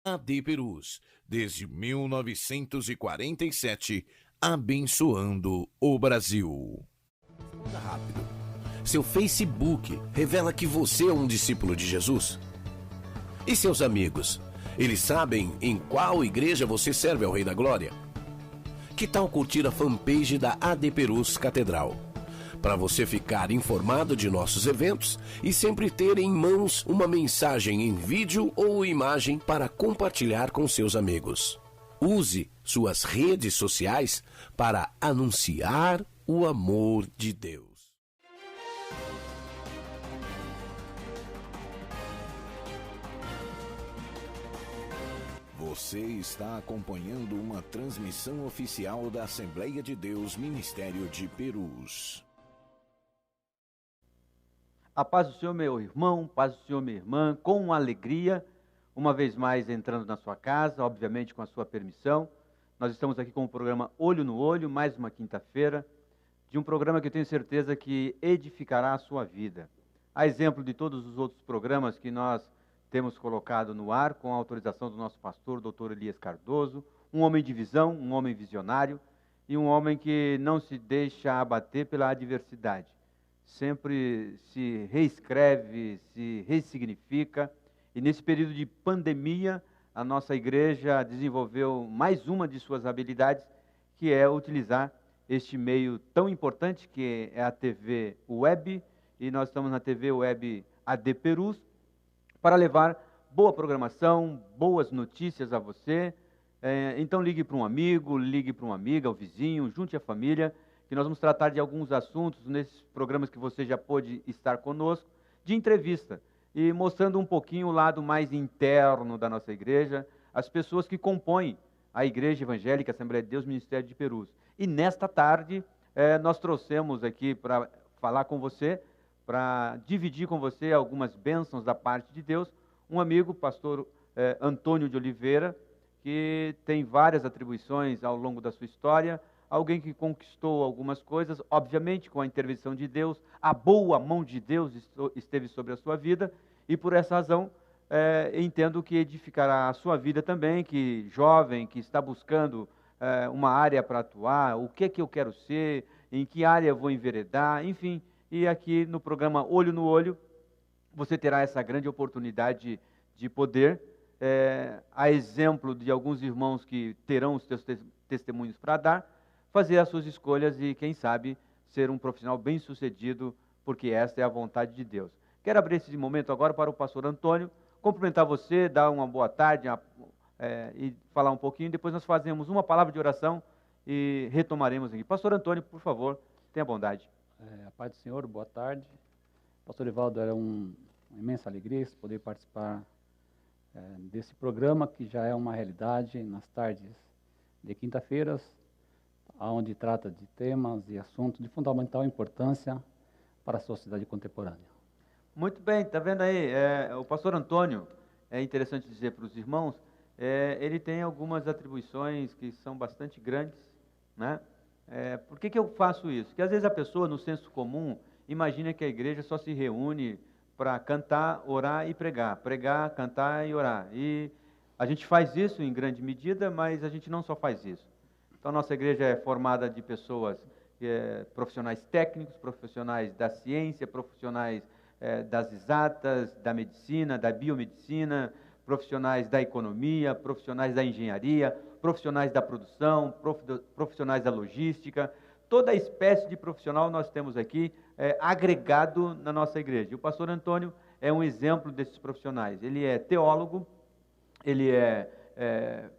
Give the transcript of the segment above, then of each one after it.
AD Perus, desde 1947, abençoando o Brasil. Responda rápido. Seu Facebook revela que você é um discípulo de Jesus? E seus amigos? Eles sabem em qual igreja você serve ao Rei da Glória? Que tal curtir a fanpage da AD Perus Catedral? Para você ficar informado de nossos eventos e sempre ter em mãos uma mensagem em vídeo ou imagem para compartilhar com seus amigos. Use suas redes sociais para anunciar o amor de Deus. Você está acompanhando uma transmissão oficial da Assembleia de Deus Ministério de Perus. A paz do Senhor, meu irmão, paz do Senhor, minha irmã, com alegria, uma vez mais entrando na sua casa, obviamente com a sua permissão. Nós estamos aqui com o programa Olho no Olho, mais uma quinta-feira, de um programa que eu tenho certeza que edificará a sua vida. A exemplo de todos os outros programas que nós temos colocado no ar, com a autorização do nosso pastor, Dr. Elias Cardoso, um homem de visão, um homem visionário e um homem que não se deixa abater pela adversidade. Sempre se reescreve, se ressignifica, e nesse período de pandemia, a nossa igreja desenvolveu mais uma de suas habilidades, que é utilizar este meio tão importante, que é a TV Web, e nós estamos na TV Web AD Perus, para levar boa programação, boas notícias a você. Então ligue para um amigo, ligue para uma amiga, o vizinho, junte a família, que nós vamos tratar de alguns assuntos nesses programas que você já pôde estar conosco, de entrevista, e mostrando um pouquinho o lado mais interno da nossa igreja, as pessoas que compõem a Igreja Evangélica Assembleia de Deus Ministério de Perus. E nesta tarde, nós trouxemos aqui para falar com você, para dividir com você algumas bênçãos da parte de Deus, um amigo, pastor Antônio de Oliveira, que tem várias atribuições ao longo da sua história, alguém que conquistou algumas coisas, obviamente com a intervenção de Deus, a boa mão de Deus esteve sobre a sua vida, e por essa razão entendo que edificará a sua vida também, que jovem, que está buscando uma área para atuar, o que é que eu quero ser, em que área eu vou enveredar, enfim, e aqui no programa Olho no Olho, você terá essa grande oportunidade de poder, a exemplo de alguns irmãos que terão os seus testemunhos para dar, fazer as suas escolhas e, quem sabe, ser um profissional bem-sucedido, porque esta é a vontade de Deus. Quero abrir esse momento agora para o pastor Antônio, cumprimentar você, dar uma boa tarde e falar um pouquinho, depois nós fazemos uma palavra de oração e retomaremos aqui. Pastor Antônio, por favor, tenha bondade. A paz do Senhor, boa tarde. Pastor Evaldo, era uma imensa alegria poder participar desse programa, que já é uma realidade nas tardes de quinta-feiras, onde trata de temas e assuntos de fundamental importância para a sociedade contemporânea. Muito bem, está vendo aí, o pastor Antônio, é interessante dizer para os irmãos, ele tem algumas atribuições que são bastante grandes, né? Por que eu faço isso? Porque às vezes a pessoa, no senso comum, imagina que a igreja só se reúne para cantar, orar e pregar. Pregar, cantar e orar. E a gente faz isso em grande medida, mas a gente não só faz isso. Então, nossa igreja é formada de pessoas, profissionais técnicos, profissionais da ciência, profissionais das exatas, da medicina, da biomedicina, profissionais da economia, profissionais da engenharia, profissionais da produção, profissionais da logística, toda espécie de profissional nós temos aqui agregado na nossa igreja. E o pastor Antônio é um exemplo desses profissionais. Ele é teólogo, ele é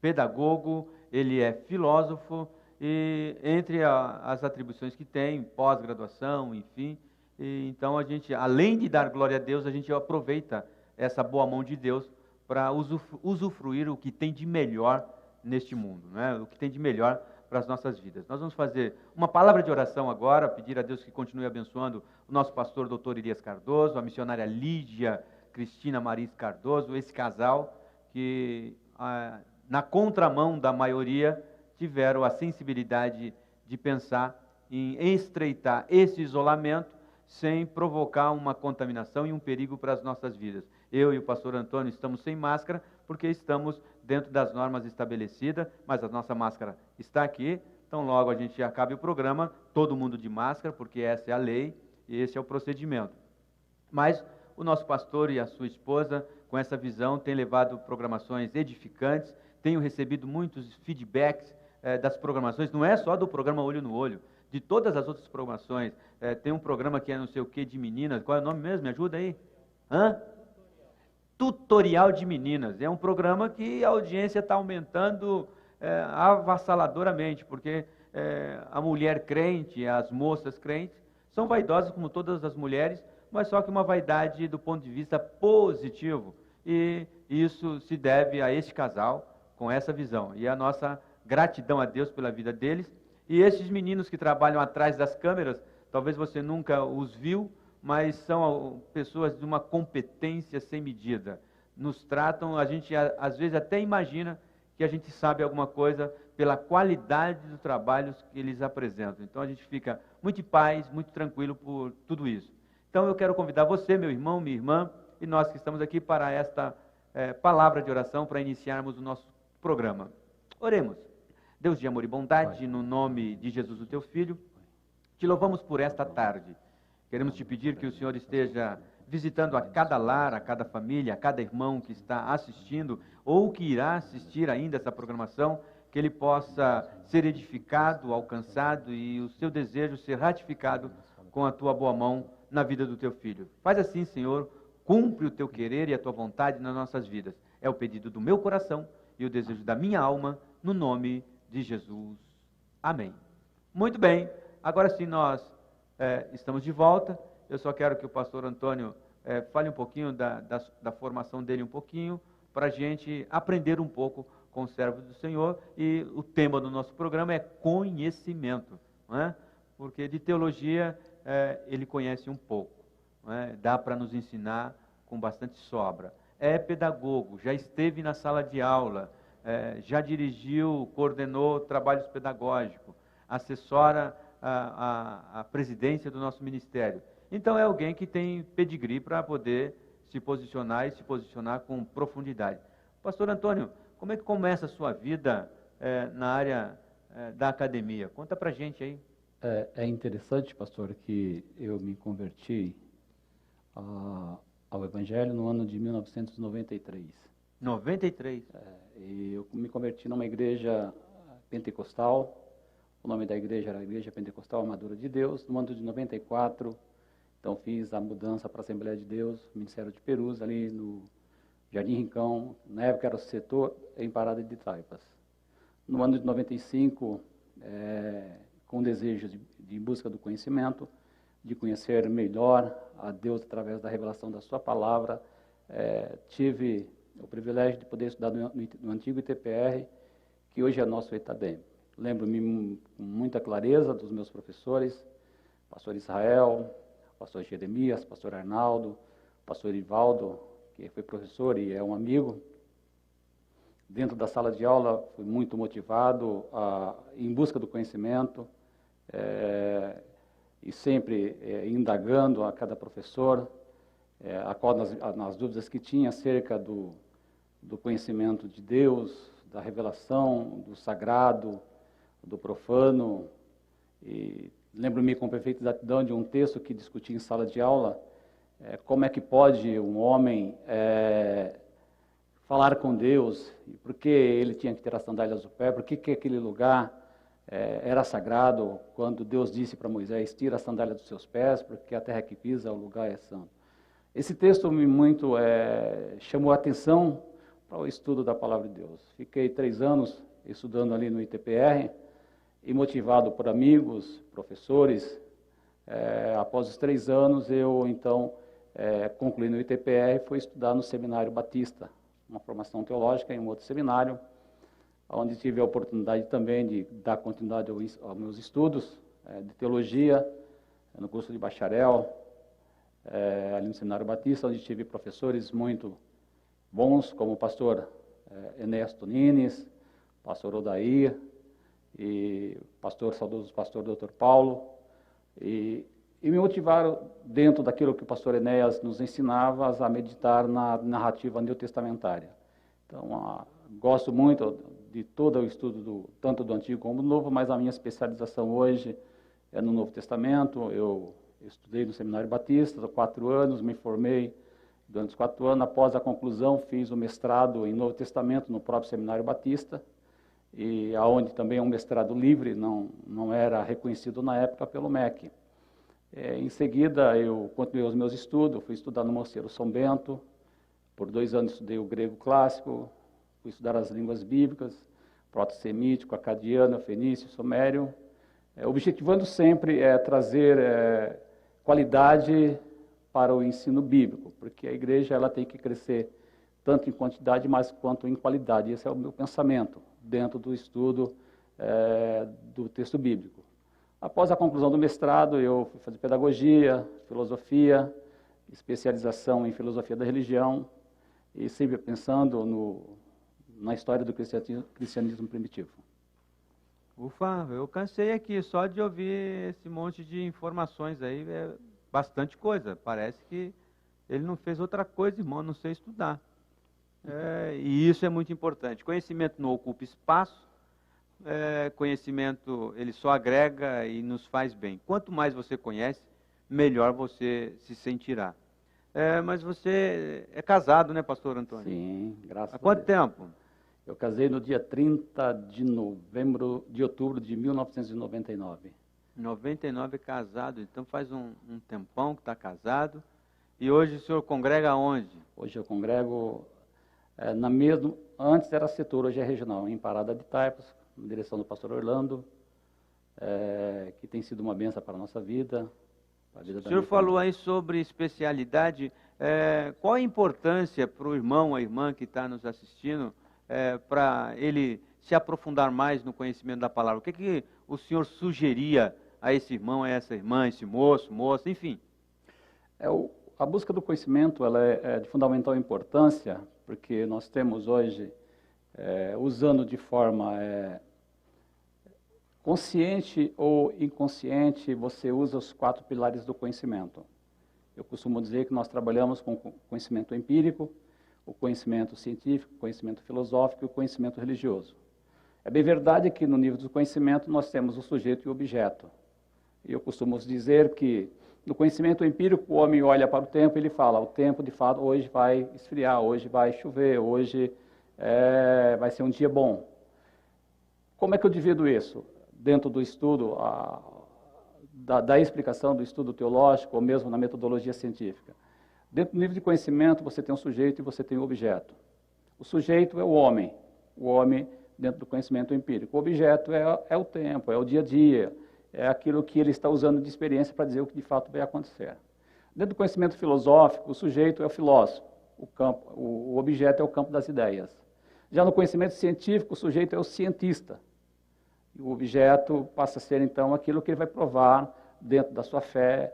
pedagogo, ele é filósofo, e entre as atribuições que tem, pós-graduação, enfim, então a gente, além de dar glória a Deus, a gente aproveita essa boa mão de Deus para usufruir o que tem de melhor neste mundo, né? O que tem de melhor para as nossas vidas. Nós vamos fazer uma palavra de oração agora, pedir a Deus que continue abençoando o nosso pastor Dr. Elias Cardoso, a missionária Lídia Cristina Maris Cardoso, esse casal que, na contramão da maioria, tiveram a sensibilidade de pensar em estreitar esse isolamento, sem provocar uma contaminação e um perigo para as nossas vidas. Eu e o pastor Antônio estamos sem máscara porque estamos dentro das normas estabelecidas, mas a nossa máscara está aqui, então logo a gente acabe o programa, todo mundo de máscara, porque essa é a lei e esse é o procedimento. Mas o nosso pastor e a sua esposa, com essa visão, têm levado programações edificantes, tenho recebido muitos feedbacks das programações, não é só do programa Olho no Olho, de todas as outras programações. Tem um programa que é não sei o que de meninas, qual é o nome mesmo? Me ajuda aí. Tutorial de Meninas. É um programa que a audiência está aumentando avassaladoramente, porque a mulher crente, as moças crentes, são vaidosas como todas as mulheres, mas só que uma vaidade do ponto de vista positivo. E isso se deve a este casal com essa visão. E a nossa gratidão a Deus pela vida deles. E esses meninos que trabalham atrás das câmeras, talvez você nunca os viu, mas são pessoas de uma competência sem medida. Nos tratam, a gente às vezes até imagina que a gente sabe alguma coisa pela qualidade do trabalho que eles apresentam. Então a gente fica muito em paz, muito tranquilo por tudo isso. Então eu quero convidar você, meu irmão, minha irmã, e nós que estamos aqui para esta palavra de oração, para iniciarmos o nosso programa. Oremos. Deus de amor e bondade, no nome de Jesus, o teu Filho, te louvamos por esta tarde. Queremos te pedir que o Senhor esteja visitando a cada lar, a cada família, a cada irmão que está assistindo ou que irá assistir ainda essa programação, que ele possa ser edificado, alcançado e o seu desejo ser ratificado com a tua boa mão na vida do teu filho. Faz assim, Senhor, cumpre o teu querer e a tua vontade nas nossas vidas. É o pedido do meu coração e o desejo da minha alma, no nome de Jesus. Amém. Muito bem, agora sim nós estamos de volta. Eu só quero que o pastor Antônio fale um pouquinho da formação dele um pouquinho, para a gente aprender um pouco com o servo do Senhor. E o tema do nosso programa é conhecimento, não é? Porque de teologia ele conhece um pouco, não é? Dá para nos ensinar com bastante sobra. É pedagogo, já esteve na sala de aula, já dirigiu, coordenou trabalhos pedagógicos, assessora a presidência do nosso ministério. Então é alguém que tem pedigree para poder se posicionar e se posicionar com profundidade. Pastor Antônio, como é que começa a sua vida na área da academia? Conta para a gente aí. É interessante, pastor, que eu me converti ao Evangelho no ano de 1993. 93? E eu me converti numa igreja pentecostal. O nome da igreja era a Igreja Pentecostal Amadora de Deus. No ano de 94, então fiz a mudança para a Assembleia de Deus, Ministério de Perus, ali no Jardim Rincão. Na época era o setor em Parada de Taipas. No ano de 95, com o desejo de em busca do conhecimento, de conhecer melhor a Deus através da revelação da sua palavra, tive o privilégio de poder estudar no antigo ITPR, que hoje é nosso ETADEM. Lembro-me com muita clareza dos meus professores, pastor Israel, pastor Jeremias, pastor Arnaldo, pastor Ivaldo, que foi professor e é um amigo. Dentro da sala de aula, fui muito motivado em busca do conhecimento, e sempre indagando a cada professor, a qual nas dúvidas que tinha acerca do conhecimento de Deus, da revelação, do sagrado, do profano. E lembro-me com perfeita exatidão de um texto que discuti em sala de aula, como é que pode um homem falar com Deus, e por que ele tinha que ter as sandálias do pé, por que aquele lugar era sagrado, quando Deus disse para Moisés, tira a sandália dos seus pés, porque a terra que pisa, o lugar é santo. Esse texto me muito chamou a atenção para o estudo da palavra de Deus. Fiquei 3 anos estudando ali no ITPR, e motivado por amigos, professores. Após os 3 anos, eu então concluí no ITPR e fui estudar no Seminário Batista, uma formação teológica em um outro seminário, onde tive a oportunidade também de dar continuidade aos meus estudos de teologia, no curso de bacharel, ali no Seminário Batista, onde tive professores muito bons, como o pastor Ernesto Nines, pastor Odair, e saudoso pastor Dr. Paulo, e e me motivaram, dentro daquilo que o pastor Enéas nos ensinava, a meditar na narrativa neotestamentária. Então, gosto muito de todo o estudo, tanto do Antigo como do Novo, mas a minha especialização hoje é no Novo Testamento. Eu estudei no Seminário Batista há 4 anos, me formei durante os 4 anos. Após a conclusão, fiz o mestrado em Novo Testamento no próprio Seminário Batista, e aonde também é um mestrado livre, não era reconhecido na época pelo MEC. Em seguida, eu continuei os meus estudos, fui estudar no Mosteiro São Bento. Por 2 anos estudei o grego clássico, fui estudar as línguas bíblicas, proto-semítico, acadiano, fenício, sumério, objetivando sempre trazer qualidade para o ensino bíblico, porque a igreja ela tem que crescer tanto em quantidade, mas quanto em qualidade. Esse é o meu pensamento dentro do estudo do texto bíblico. Após a conclusão do mestrado, eu fui fazer pedagogia, filosofia, especialização em filosofia da religião, e sempre pensando na história do cristianismo primitivo. Ufa, eu cansei aqui só de ouvir esse monte de informações aí, é bastante coisa. Parece que ele não fez outra coisa, irmão, a não sei estudar. E isso é muito importante. Conhecimento não ocupa espaço, conhecimento ele só agrega e nos faz bem. Quanto mais você conhece, melhor você se sentirá. Mas você é casado, né, pastor Antônio? Sim, graças a Deus. Há quanto tempo? Eu casei no dia 30 de outubro de 1999. 99 casado, então faz um tempão que está casado. E hoje o senhor congrega onde? Hoje eu congrego antes era setor, hoje é regional, em Parada de Taipas, na direção do pastor Orlando, que tem sido uma bênção para a nossa vida. O senhor falou aí sobre especialidade. Qual a importância para o irmão, a irmã que está nos assistindo, para ele se aprofundar mais no conhecimento da palavra? O que o senhor sugeria a esse irmão, a essa irmã, esse moço, moça, enfim? A busca do conhecimento ela é de fundamental importância, porque nós temos hoje, usando de forma consciente ou inconsciente, você usa os 4 pilares do conhecimento. Eu costumo dizer que nós trabalhamos com o conhecimento empírico, o conhecimento científico, o conhecimento filosófico e o conhecimento religioso. É bem verdade que no nível do conhecimento nós temos o sujeito e o objeto. E eu costumo dizer que no conhecimento empírico o homem olha para o tempo e ele fala, o tempo de fato hoje vai esfriar, hoje vai chover, hoje vai ser um dia bom. Como é que eu divido isso? Dentro do estudo, da explicação do estudo teológico, ou mesmo na metodologia científica. Dentro do nível de conhecimento, você tem um sujeito e você tem um objeto. O sujeito é o homem dentro do conhecimento empírico. O objeto é o tempo, é o dia a dia, é aquilo que ele está usando de experiência para dizer o que de fato vai acontecer. Dentro do conhecimento filosófico, o sujeito é o filósofo, o objeto é o campo das ideias. Já no conhecimento científico, o sujeito é o cientista. E o objeto passa a ser, então, aquilo que ele vai provar dentro da sua fé,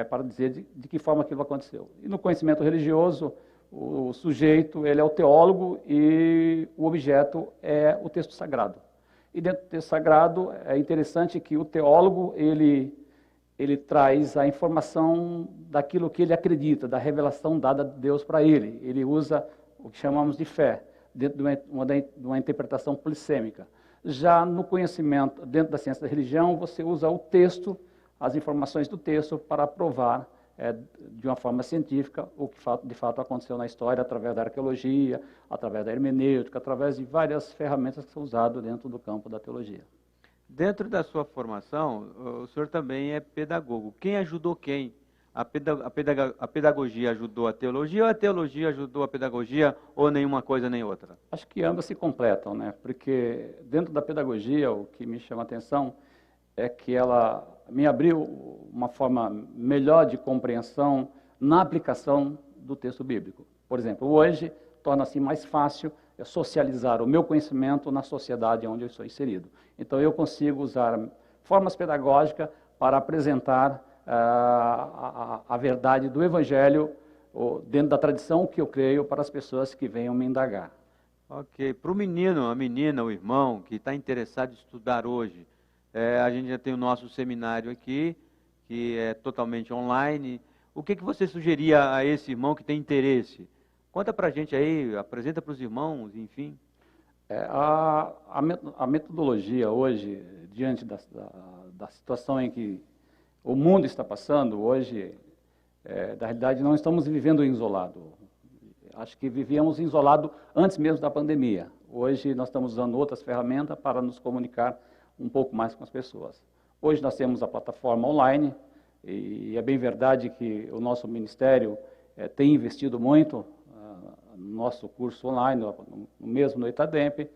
para dizer de que forma aquilo aconteceu. E no conhecimento religioso, o sujeito ele é o teólogo e o objeto é o texto sagrado. E dentro do texto sagrado, é interessante que o teólogo ele traz a informação daquilo que ele acredita, da revelação dada de Deus para ele. Ele usa o que chamamos de fé, dentro de uma interpretação polissêmica. Já no conhecimento, dentro da ciência da religião, você usa o texto, as informações do texto, para provar de uma forma científica o que de fato aconteceu na história, através da arqueologia, através da hermenêutica, através de várias ferramentas que são usadas dentro do campo da teologia. Dentro da sua formação, o senhor também é pedagogo. Quem ajudou quem? A pedagogia ajudou a teologia ou a teologia ajudou a pedagogia, ou nenhuma coisa nem outra? Acho que ambas se completam, né? Porque dentro da pedagogia, o que me chama a atenção é que ela me abriu uma forma melhor de compreensão na aplicação do texto bíblico. Por exemplo, hoje torna-se mais fácil socializar o meu conhecimento na sociedade onde eu estou inserido. Então eu consigo usar formas pedagógicas para apresentar a verdade do Evangelho dentro da tradição que eu creio para as pessoas que venham me indagar. Ok. Para o menino, a menina, o irmão que está interessado em estudar hoje, a gente já tem o nosso seminário aqui, que é totalmente online. O que você sugeria a esse irmão que tem interesse? Conta para a gente aí, apresenta para os irmãos, enfim. A metodologia hoje, diante da situação em que o mundo está passando, hoje, na realidade, não estamos vivendo isolado. Acho que vivíamos isolado antes mesmo da pandemia. Hoje nós estamos usando outras ferramentas para nos comunicar um pouco mais com as pessoas. Hoje nós temos a plataforma online, e é bem verdade que o nosso ministério tem investido muito no nosso curso online, mesmo no Itademp,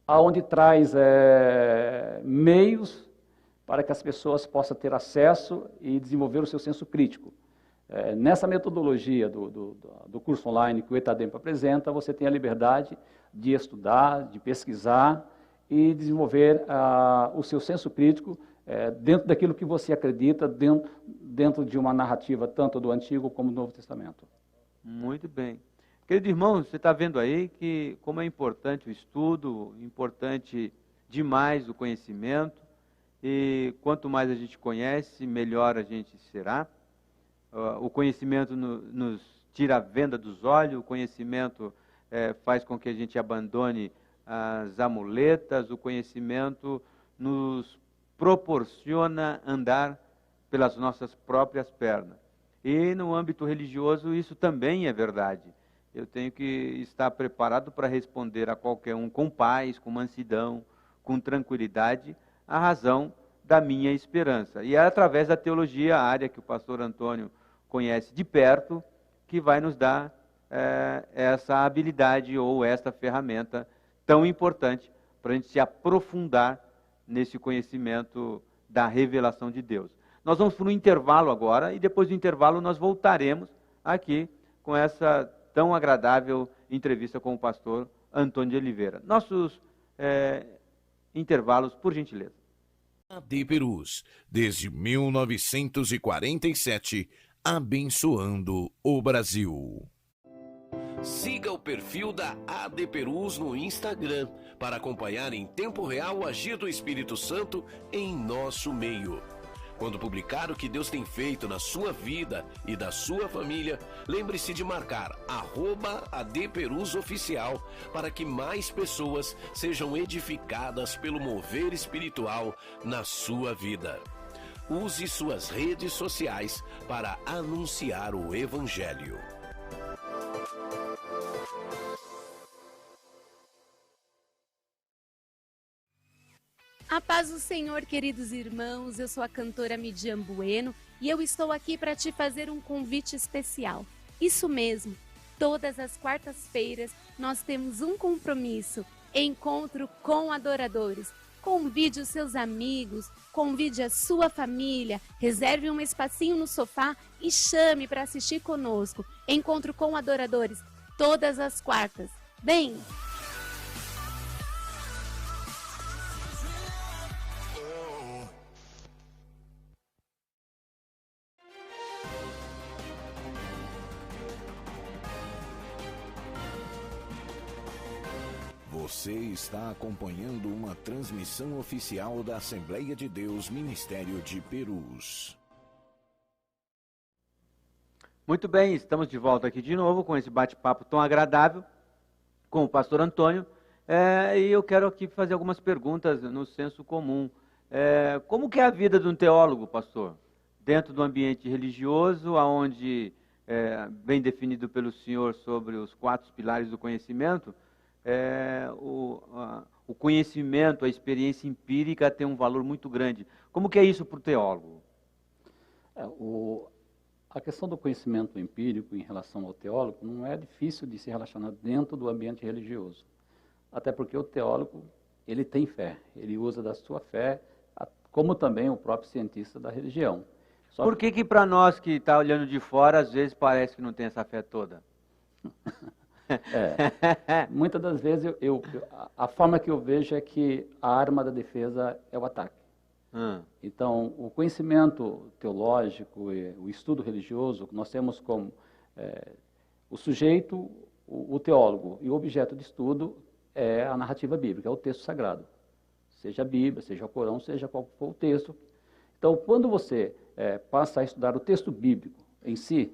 onde traz meios para que as pessoas possam ter acesso e desenvolver o seu senso crítico. Nessa metodologia do curso online que o Itademp apresenta, você tem a liberdade de estudar, de pesquisar e desenvolver o seu senso crítico dentro daquilo que você acredita, dentro de uma narrativa tanto do Antigo como do Novo Testamento. Muito bem. Querido irmão, você está vendo aí que como é importante o estudo, importante demais o conhecimento, e quanto mais a gente conhece, melhor a gente será. O conhecimento nos tira a venda dos olhos, o conhecimento faz com que a gente abandone as amuletas, o conhecimento nos proporciona andar pelas nossas próprias pernas. E no âmbito religioso isso também é verdade. Eu tenho que estar preparado para responder a qualquer um com paz, com mansidão, com tranquilidade, a razão da minha esperança. E é através da teologia, a área que o pastor Antônio conhece de perto, que vai nos dar essa habilidade ou esta ferramenta tão importante para a gente se aprofundar nesse conhecimento da revelação de Deus. Nós vamos para um intervalo agora, e depois do intervalo nós voltaremos aqui com essa tão agradável entrevista com o pastor Antônio de Oliveira. Nossos intervalos, por gentileza. AD Perus, desde 1947, abençoando o Brasil. Siga o perfil da AD Perus no Instagram para acompanhar em tempo real o agir do Espírito Santo em nosso meio. Quando publicar o que Deus tem feito na sua vida e da sua família, lembre-se de marcar @ADPerusOficial para que mais pessoas sejam edificadas pelo mover espiritual na sua vida. Use suas redes sociais para anunciar o Evangelho. A paz do Senhor, queridos irmãos, eu sou a cantora Midian Bueno e eu estou aqui para te fazer um convite especial. Isso mesmo, todas as quartas-feiras nós temos um compromisso, encontro com adoradores. Convide os seus amigos, convide a sua família, reserve um espacinho no sofá e chame para assistir conosco. Encontro com adoradores, todas as quartas. Bem... Você está acompanhando uma transmissão oficial da Assembleia de Deus Ministério de Perus. Muito bem, estamos de volta aqui de novo com esse bate-papo tão agradável com o pastor Antônio. E eu quero aqui fazer algumas perguntas no senso comum. Como que é a vida de um teólogo, pastor? Dentro do ambiente religioso, onde, bem definido pelo senhor sobre os 4 pilares do conhecimento, o conhecimento, a experiência empírica tem um valor muito grande. Como que é isso para o teólogo? A questão do conhecimento empírico em relação ao teólogo não é difícil de se relacionar dentro do ambiente religioso. Até porque o teólogo, ele tem fé, ele usa da sua fé, como também o próprio cientista da religião. Por que para nós que está olhando de fora, às vezes parece que não tem essa fé toda? Muitas das vezes a forma que eu vejo é que a arma da defesa é o ataque. Então, o conhecimento teológico e o estudo religioso, nós temos como o sujeito, o teólogo, e o objeto de estudo é a narrativa bíblica, é o texto sagrado. Seja a Bíblia, seja o Corão, seja qual for o texto. Então, quando você passa a estudar o texto bíblico em si,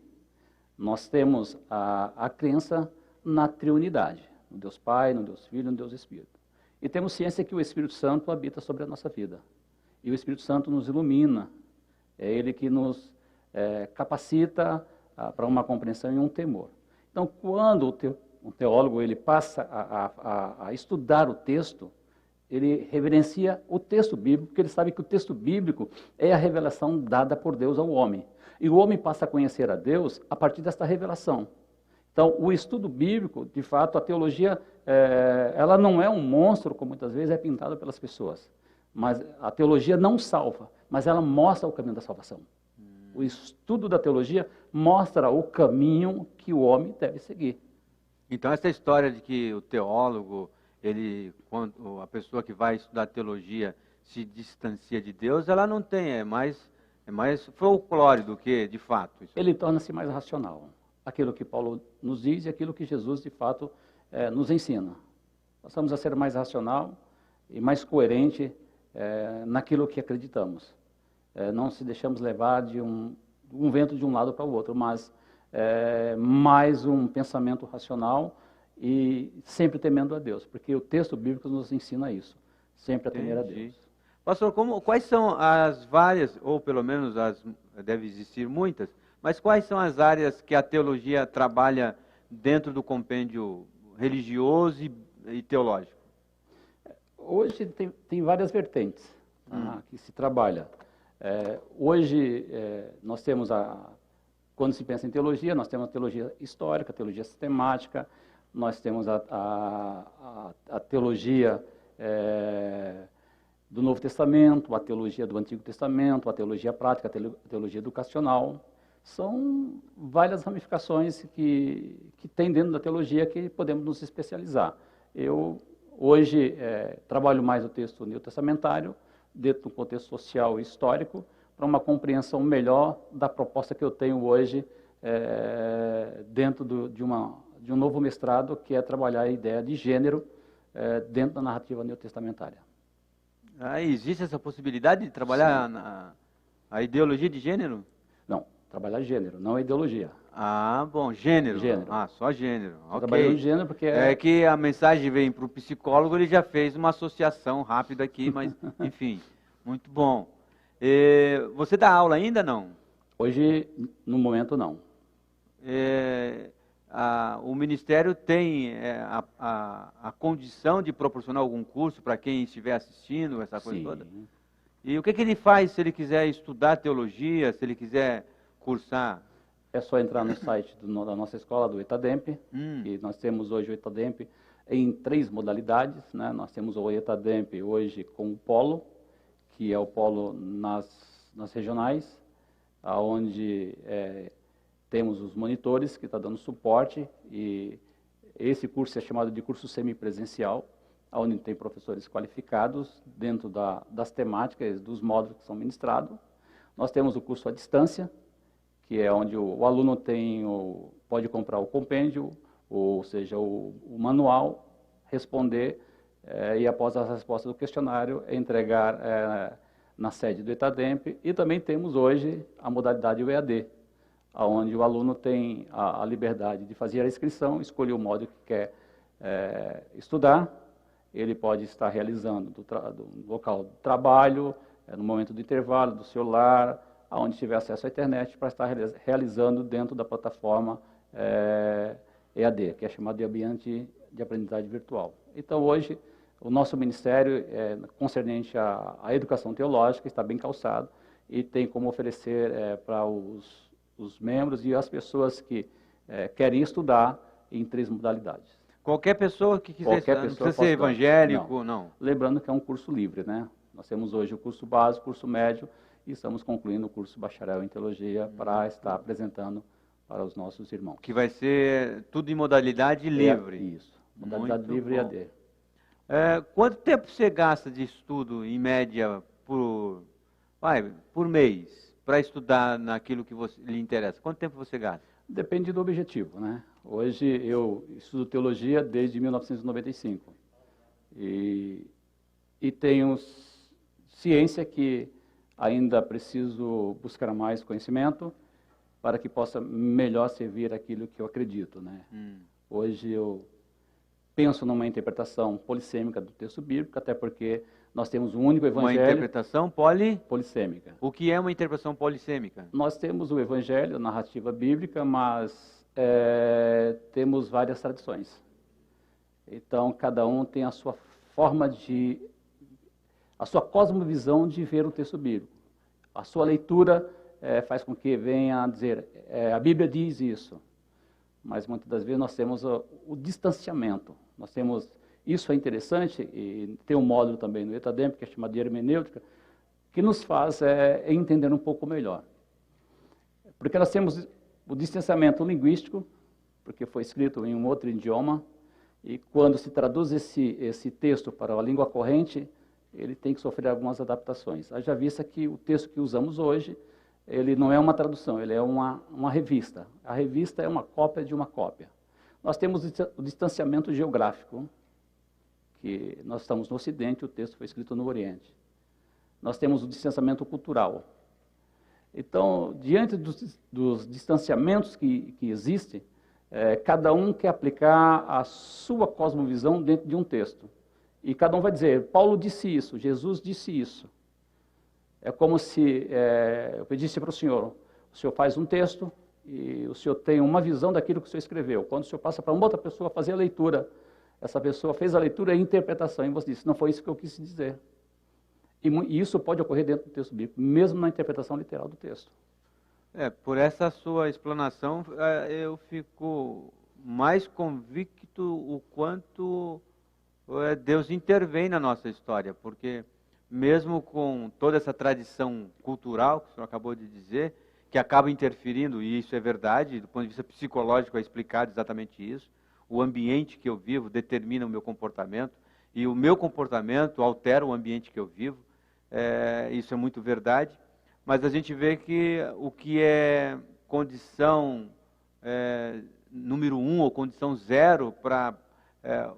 nós temos a crença na triunidade, no Deus Pai, no Deus Filho, no Deus Espírito. E temos ciência que o Espírito Santo habita sobre a nossa vida. E o Espírito Santo nos ilumina, é Ele que nos capacita para uma compreensão e um temor. Então, quando o teólogo ele passa a estudar o texto, ele reverencia o texto bíblico, porque ele sabe que o texto bíblico é a revelação dada por Deus ao homem. E o homem passa a conhecer a Deus a partir desta revelação. Então, o estudo bíblico, de fato, a teologia, ela não é um monstro, como muitas vezes é pintado pelas pessoas. Mas a teologia não salva, mas ela mostra o caminho da salvação. O estudo da teologia mostra o caminho que o homem deve seguir. Então, essa história de que o teólogo, quando a pessoa que vai estudar teologia se distancia de Deus, ela não tem, é mais folclore do que de fato. Ele torna-se mais racional. Aquilo que Paulo nos diz e aquilo que Jesus, de fato, nos ensina. Passamos a ser mais racional e mais coerente naquilo que acreditamos. Não se deixamos levar de um vento de um lado para o outro, mas mais um pensamento racional e sempre temendo a Deus, porque o texto bíblico nos ensina isso, sempre a temer a Deus. Pastor, quais são as várias, ou pelo menos deve existir muitas, mas quais são as áreas que a teologia trabalha dentro do compêndio religioso e teológico? Hoje tem várias vertentes que se trabalha. Hoje nós temos quando se pensa em teologia, nós temos a teologia histórica, a teologia sistemática, nós temos a teologia do Novo Testamento, a teologia do Antigo Testamento, a teologia prática, a teologia educacional. São várias ramificações que tem dentro da teologia que podemos nos especializar. Eu hoje trabalho mais o texto neotestamentário, dentro do contexto social e histórico, para uma compreensão melhor da proposta que eu tenho hoje dentro de um novo mestrado, que é trabalhar a ideia de gênero dentro da narrativa neotestamentária. Existe essa possibilidade de trabalhar a ideologia de gênero? Não, trabalhar gênero, não a ideologia. Bom, gênero. Gênero. Só gênero. Trabalhando gênero porque é que a mensagem vem para o psicólogo, ele já fez uma associação rápida aqui, mas enfim, muito bom. Você dá aula ainda, não? Hoje, no momento, não. O Ministério tem a condição de proporcionar algum curso para quem estiver assistindo, essa coisa toda? E o que ele faz se ele quiser estudar teologia, se ele quiser cursar? É só entrar no site da nossa escola, do ETADEMP, e nós temos hoje o ETADEMP em 3 modalidades, né? Nós temos o ETADEMP hoje com o polo, que é o polo nas regionais, onde temos os monitores que estão dando suporte, e esse curso é chamado de curso semipresencial, onde tem professores qualificados dentro das temáticas, dos módulos que são ministrados. Nós temos o curso à distância, que é onde o aluno pode comprar o compêndio, ou seja, o manual, responder, e após a resposta do questionário, entregar na sede do ETADEMP. E também temos hoje a modalidade EAD, onde o aluno tem a liberdade de fazer a inscrição, escolher o módulo que quer estudar. Ele pode estar realizando do local do trabalho, no momento do intervalo, do celular, onde tiver acesso à internet, para estar realizando dentro da plataforma EAD, que é chamada de ambiente de aprendizagem virtual. Então, hoje, o nosso ministério, concernente à educação teológica, está bem calçado e tem como oferecer para os membros e as pessoas que querem estudar em 3 modalidades. Qualquer pessoa que quiser estudar, não precisa ser evangélico, não. Lembrando que é um curso livre, né? Nós temos hoje o curso básico, o curso médio, e estamos concluindo o curso bacharel em teologia para estar apresentando para os nossos irmãos. Que vai ser tudo em modalidade livre. Isso, modalidade livre e AD. Quanto tempo você gasta de estudo, em média, por mês, para estudar naquilo que lhe interessa? Quanto tempo você gasta? Depende do objetivo, né? Hoje eu estudo teologia desde 1995 e tenho ciência que ainda preciso buscar mais conhecimento para que possa melhor servir aquilo que eu acredito, né? Hoje eu penso numa interpretação polissêmica do texto bíblico, até porque nós temos um único evangelho. Uma interpretação polissêmica. O que é uma interpretação polissêmica? Nós temos o evangelho, a narrativa bíblica, mas temos várias tradições. Então, cada um tem a sua forma a sua cosmovisão de ver o texto bíblico. A sua leitura faz com que venha a dizer, a Bíblia diz isso. Mas muitas das vezes nós temos o distanciamento. Nós temos, isso é interessante, e tem um módulo também no ETADEM, que é chamado de hermenêutica, que nos faz entender um pouco melhor. Porque nós temos o distanciamento linguístico, porque foi escrito em um outro idioma, e quando se traduz esse texto para a língua corrente, ele tem que sofrer algumas adaptações. Haja vista que o texto que usamos hoje, ele não é uma tradução, ele é uma revista. A revista é uma cópia de uma cópia. Nós temos o distanciamento geográfico, que nós estamos no Ocidente, o texto foi escrito no Oriente. Nós temos o distanciamento cultural. Então, diante dos distanciamentos que existem, cada um quer aplicar a sua cosmovisão dentro de um texto. E cada um vai dizer, Paulo disse isso, Jesus disse isso. É como se eu pedisse para o senhor faz um texto e o senhor tem uma visão daquilo que o senhor escreveu. Quando o senhor passa para uma outra pessoa fazer a leitura, essa pessoa fez a leitura e a interpretação, e você disse, não foi isso que eu quis dizer. E isso pode ocorrer dentro do texto bíblico, mesmo na interpretação literal do texto. Por essa sua explanação, eu fico mais convicto o quanto Deus intervém na nossa história, porque mesmo com toda essa tradição cultural que o senhor acabou de dizer, que acaba interferindo, e isso é verdade, do ponto de vista psicológico é explicado exatamente isso, o ambiente que eu vivo determina o meu comportamento, e o meu comportamento altera o ambiente que eu vivo, isso é muito verdade, mas a gente vê que o que é condição número 1 ou condição 0 para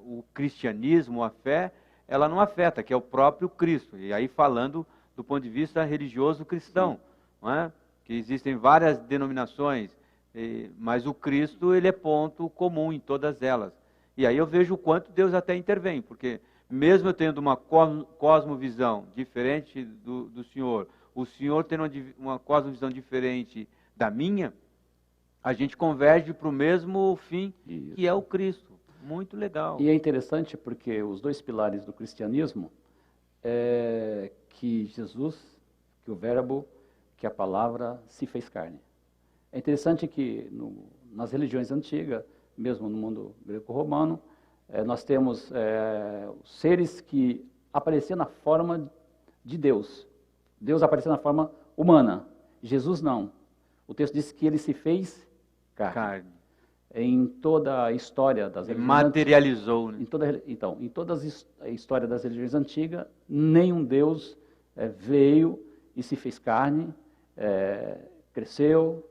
o cristianismo, a fé, ela não afeta, que é o próprio Cristo. E aí falando do ponto de vista religioso cristão, não é? Que existem várias denominações, mas o Cristo ele é ponto comum em todas elas. E aí eu vejo o quanto Deus até intervém, porque mesmo eu tendo uma cosmovisão diferente do Senhor, o Senhor tendo uma cosmovisão diferente da minha, a gente converge para o mesmo fim, isso, que é o Cristo. Muito legal. E é interessante porque os dois pilares do cristianismo é que Jesus, que o Verbo, que a palavra se fez carne. É interessante que nas religiões antigas, mesmo no mundo greco-romano, nós temos seres que apareciam na forma de Deus. Deus aparecia na forma humana. Jesus não. O texto diz que ele se fez carne. Em toda a história das religiões materializou, né? Em toda a história das religiões antigas, nenhum Deus veio e se fez carne, cresceu,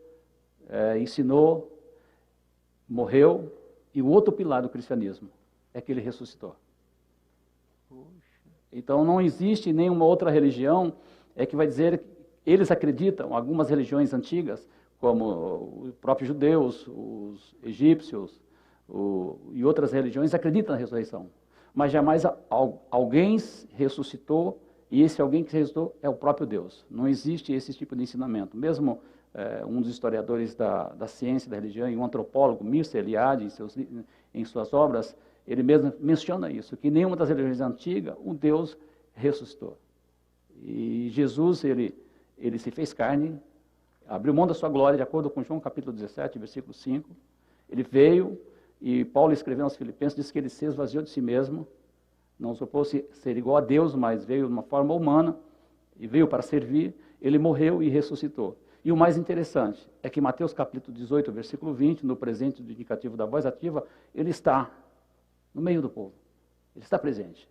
ensinou, morreu, e o outro pilar do cristianismo é que ele ressuscitou. Então não existe nenhuma outra religião que vai dizer, eles acreditam, algumas religiões antigas, como os próprios judeus, os egípcios e outras religiões acreditam na ressurreição. Mas jamais alguém ressuscitou, e esse alguém que ressuscitou é o próprio Deus. Não existe esse tipo de ensinamento. Mesmo um dos historiadores da ciência da religião, e um antropólogo, Mircea Eliade, em suas obras, ele mesmo menciona isso, que nenhuma das religiões antigas, o Deus ressuscitou. E Jesus, ele se fez carne, abriu mão da sua glória, de acordo com João capítulo 17, versículo 5. Ele veio, e Paulo escrevendo aos Filipenses, diz que ele se esvaziou de si mesmo, não supôs ser igual a Deus, mas veio de uma forma humana, e veio para servir, ele morreu e ressuscitou. E o mais interessante é que Mateus capítulo 18, versículo 20, no presente do indicativo da voz ativa, ele está no meio do povo, ele está presente.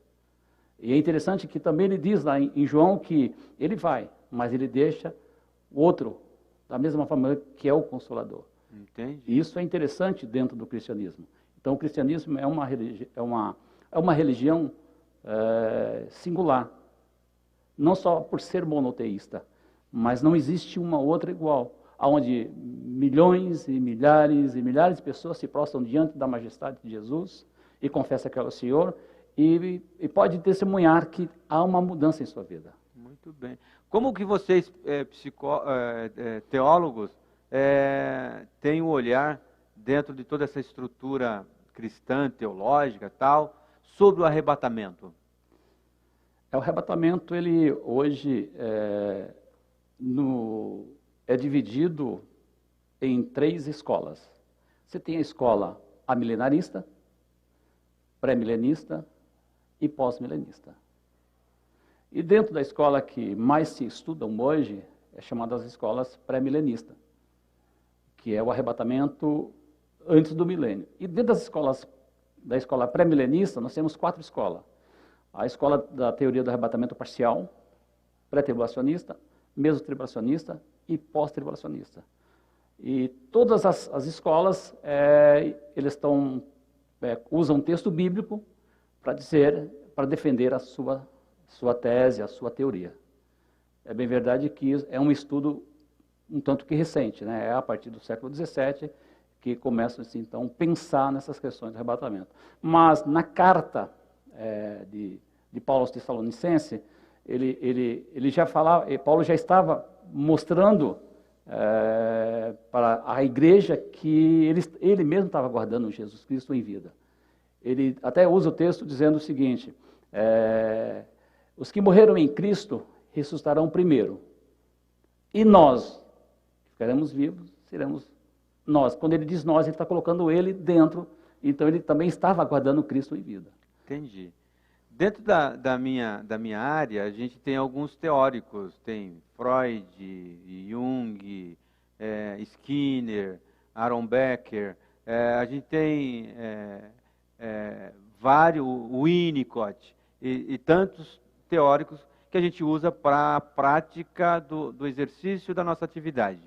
E é interessante que também ele diz lá em João que ele vai, mas ele deixa o outro, da mesma forma que é o Consolador. Entendi. E isso é interessante dentro do cristianismo. Então o cristianismo é uma religião singular. não só por ser monoteísta, mas não existe uma outra igual, onde milhões e milhares de pessoas se prostram diante da majestade de Jesus e confessam que é o Senhor, e pode testemunhar que há uma mudança em sua vida. Muito bem. Como que vocês, teólogos, têm um olhar dentro de toda essa estrutura cristã, teológica, tal, sobre o arrebatamento? O arrebatamento, ele hoje é dividido em 3 escolas. Você tem a escola amilenarista, pré-milenista e pós-milenista. E dentro da escola que mais se estudam hoje, é chamada as escolas pré-milenistas, que é o arrebatamento antes do milênio. E dentro das escolas, da escola pré-milenista, nós temos 4 escolas. A escola da teoria do arrebatamento parcial, pré-tribulacionista, mesotribulacionista e pós-tribulacionista. E todas as escolas, eles usam um texto bíblico para defender a sua tese, a sua teoria. É bem verdade que é um estudo um tanto que recente, né? É a partir do século XVII que começam assim, então, a pensar nessas questões do arrebatamento. Mas na carta de Paulo aos Tessalonicenses, ele já falava, Paulo já estava mostrando para a igreja que ele mesmo estava guardando Jesus Cristo em vida. Ele até usa o texto dizendo o seguinte: os que morreram em Cristo ressuscitarão primeiro, e nós, que ficaremos vivos, seremos nós. Quando ele diz nós, ele está colocando ele dentro, então ele também estava guardando Cristo em vida. Entendi. Dentro da minha área, a gente tem alguns teóricos, tem Freud, Jung, Skinner, Aaron Becker, a gente tem vários, Winnicott e tantos teóricos que a gente usa para a prática do exercício da nossa atividade.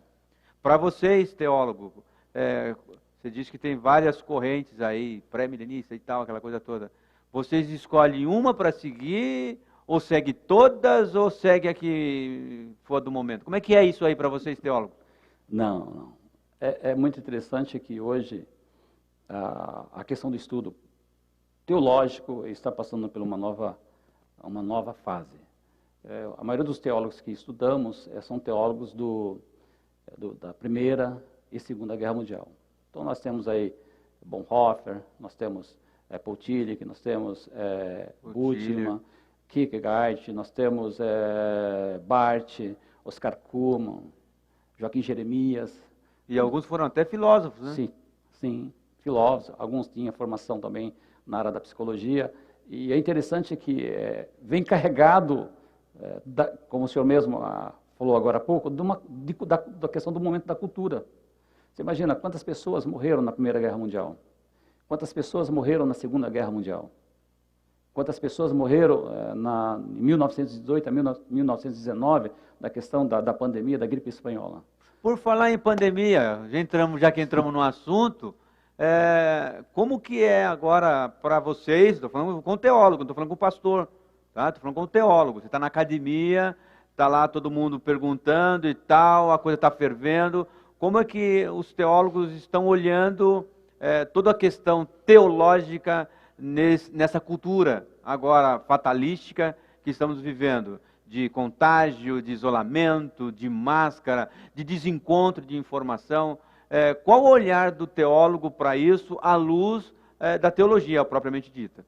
Para vocês, teólogo, você diz que tem várias correntes aí, pré-milenista e tal, aquela coisa toda. Vocês escolhem uma para seguir, ou segue todas, ou segue a que for do momento? Como é que é isso aí para vocês, teólogos? Não. É muito interessante que hoje a questão do estudo teológico está passando por uma nova fase. A maioria dos teólogos que estudamos são teólogos da Primeira e Segunda Guerra Mundial. Então nós temos aí Bonhoeffer, nós temos Paul Tillich, nós temos Bultmann, Kierkegaard, nós temos Barth, Oscar Cullmann, Joaquim Jeremias. E alguns foram até filósofos, né? Sim, filósofos. Alguns tinham formação também na área da psicologia. E é interessante que vem carregado, como o senhor mesmo falou agora há pouco, da questão do momento da cultura. Você imagina quantas pessoas morreram na Primeira Guerra Mundial? Quantas pessoas morreram na Segunda Guerra Mundial? Quantas pessoas morreram em 1918 a 1919, na questão da pandemia, da gripe espanhola? Por falar em pandemia, já que entramos no assunto, como que é agora para vocês? Estou falando com o teólogo, não estou falando com o pastor, tá? Estou falando com o teólogo. Você está na academia, está lá todo mundo perguntando e tal, a coisa está fervendo. Como é que os teólogos estão olhando toda a questão teológica nessa cultura agora fatalística que estamos vivendo, de contágio, de isolamento, de máscara, de desencontro de informação? Qual o olhar do teólogo para isso, à luz da teologia propriamente dita?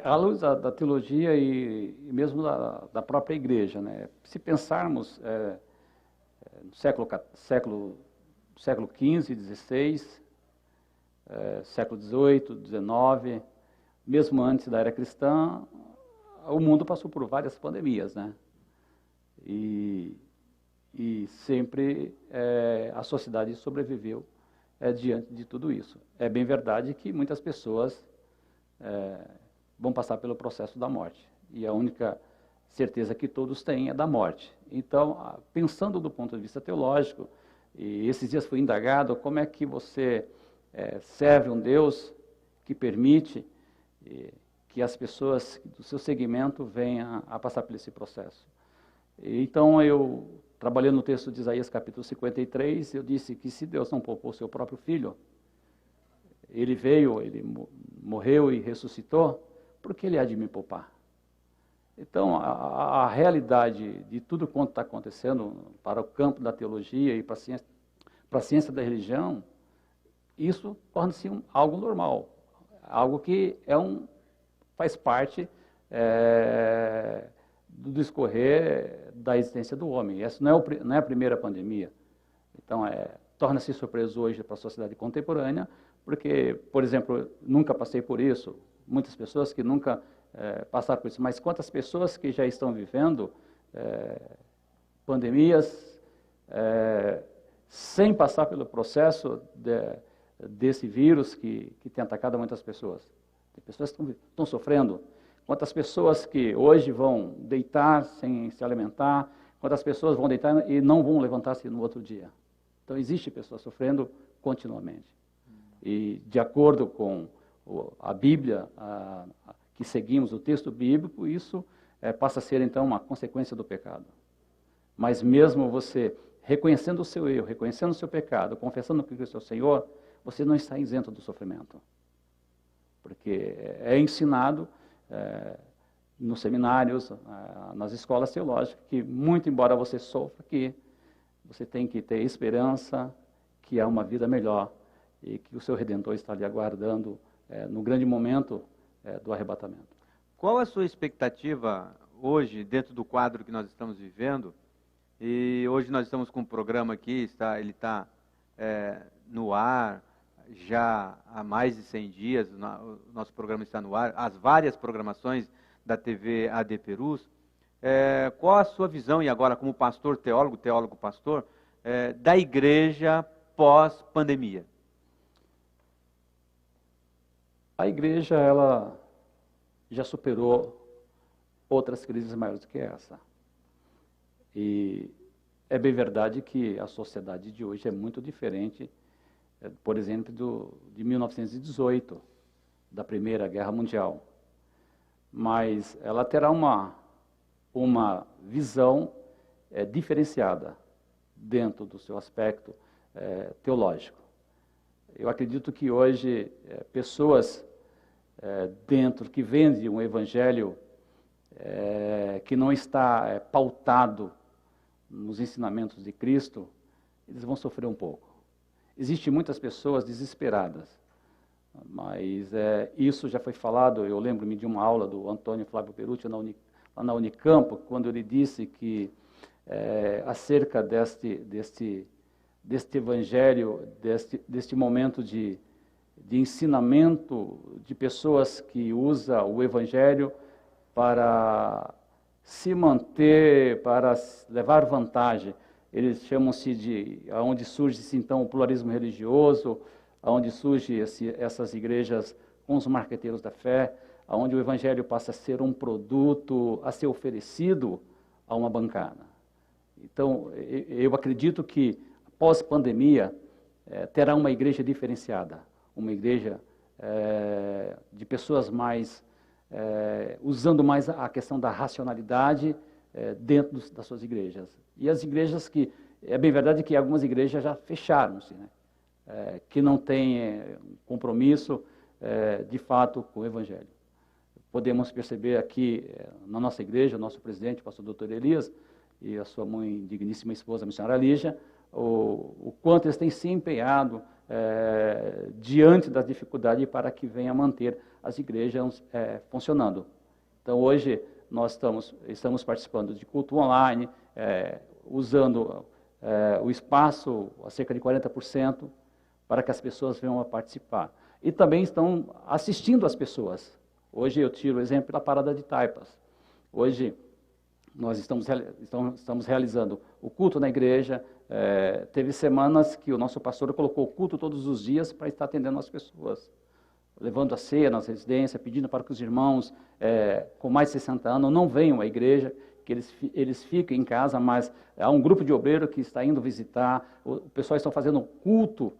À luz da teologia e mesmo da própria igreja, né? Se pensarmos no século XV, XVI, século XVIII, XIX, mesmo antes da era cristã, o mundo passou por várias pandemias, né? E sempre a sociedade sobreviveu diante de tudo isso. É bem verdade que muitas pessoas vão passar pelo processo da morte, e a única certeza que todos têm é da morte. Então, pensando do ponto de vista teológico, e esses dias foi indagado como é que você serve um Deus que permite que que as pessoas do seu segmento venham a passar por esse processo. Então, eu, trabalhando no texto de Isaías, capítulo 53, eu disse que se Deus não poupou o seu próprio filho, ele veio, ele morreu e ressuscitou, por que ele há de me poupar? Então, a realidade de tudo quanto está acontecendo para o campo da teologia e para a ciência da religião, isso torna-se algo normal, algo que faz parte do discorrer da existência do homem. Essa não é a primeira pandemia. Então, torna-se surpreso hoje para a sociedade contemporânea, porque, por exemplo, nunca passei por isso, muitas pessoas que nunca passaram por isso, mas quantas pessoas que já estão vivendo pandemias sem passar pelo processo desse vírus que tem atacado muitas pessoas. Tem pessoas que estão sofrendo. Quantas pessoas que hoje vão deitar sem se alimentar, quantas pessoas vão deitar e não vão levantar-se no outro dia. Então, existe pessoas sofrendo continuamente. E, de acordo com a Bíblia, que seguimos o texto bíblico, isso passa a ser, então, uma consequência do pecado. Mas mesmo você reconhecendo o seu erro, reconhecendo o seu pecado, confessando que Cristo é o Senhor, você não está isento do sofrimento. Porque é ensinado nos seminários, nas escolas teológicas, que muito embora você sofra, que você tem que ter esperança que há uma vida melhor e que o seu Redentor está ali aguardando no grande momento do arrebatamento. Qual a sua expectativa hoje, dentro do quadro que nós estamos vivendo? E hoje nós estamos com um programa aqui, ele está no ar já há mais de 100 dias, o nosso programa está no ar, as várias programações da TV AD Perus. Qual a sua visão, e agora como pastor, teólogo pastor, da igreja pós-pandemia? A igreja, ela já superou outras crises maiores do que essa. E é bem verdade que a sociedade de hoje é muito diferente, por exemplo, de 1918, da Primeira Guerra Mundial. Mas ela terá uma visão diferenciada dentro do seu aspecto teológico. Eu acredito que hoje pessoas dentro que vendem um evangelho que não está pautado nos ensinamentos de Cristo, eles vão sofrer um pouco. Existem muitas pessoas desesperadas, mas isso já foi falado. Eu lembro-me de uma aula do Antônio Flávio Perucci lá na Unicamp, quando ele disse que acerca deste evangelho, deste momento de ensinamento de pessoas que usam o evangelho para se manter, para levar vantagem. Eles chamam-se de, onde surge então o pluralismo religioso, onde surgem essas igrejas com os marqueteiros da fé, onde o evangelho passa a ser um produto a ser oferecido a uma bancada. Então, eu acredito que pós-pandemia terá uma igreja diferenciada, uma igreja de pessoas mais usando mais a questão da racionalidade dentro das suas igrejas. E as igrejas que, é bem verdade que algumas igrejas já fecharam-se, né? Que não têm compromisso de fato com o Evangelho. Podemos perceber aqui na nossa igreja, o nosso presidente, o pastor Dr. Elias, e a sua mãe, digníssima esposa, a missionária Lígia, o quanto eles têm se empenhado diante das dificuldades para que venha manter as igrejas funcionando. Então, hoje, nós estamos participando de culto online, usando o espaço a cerca de 40% para que as pessoas venham a participar. E também estão assistindo as pessoas. Hoje eu tiro o exemplo da Parada de Taipas. Hoje nós estamos realizando o culto na igreja. Teve semanas que o nosso pastor colocou o culto todos os dias para estar atendendo as pessoas, levando a ceia nas residências, pedindo para que os irmãos com mais de 60 anos não venham à igreja, que eles fiquem em casa, mas há um grupo de obreiros que está indo visitar, o pessoal está fazendo culto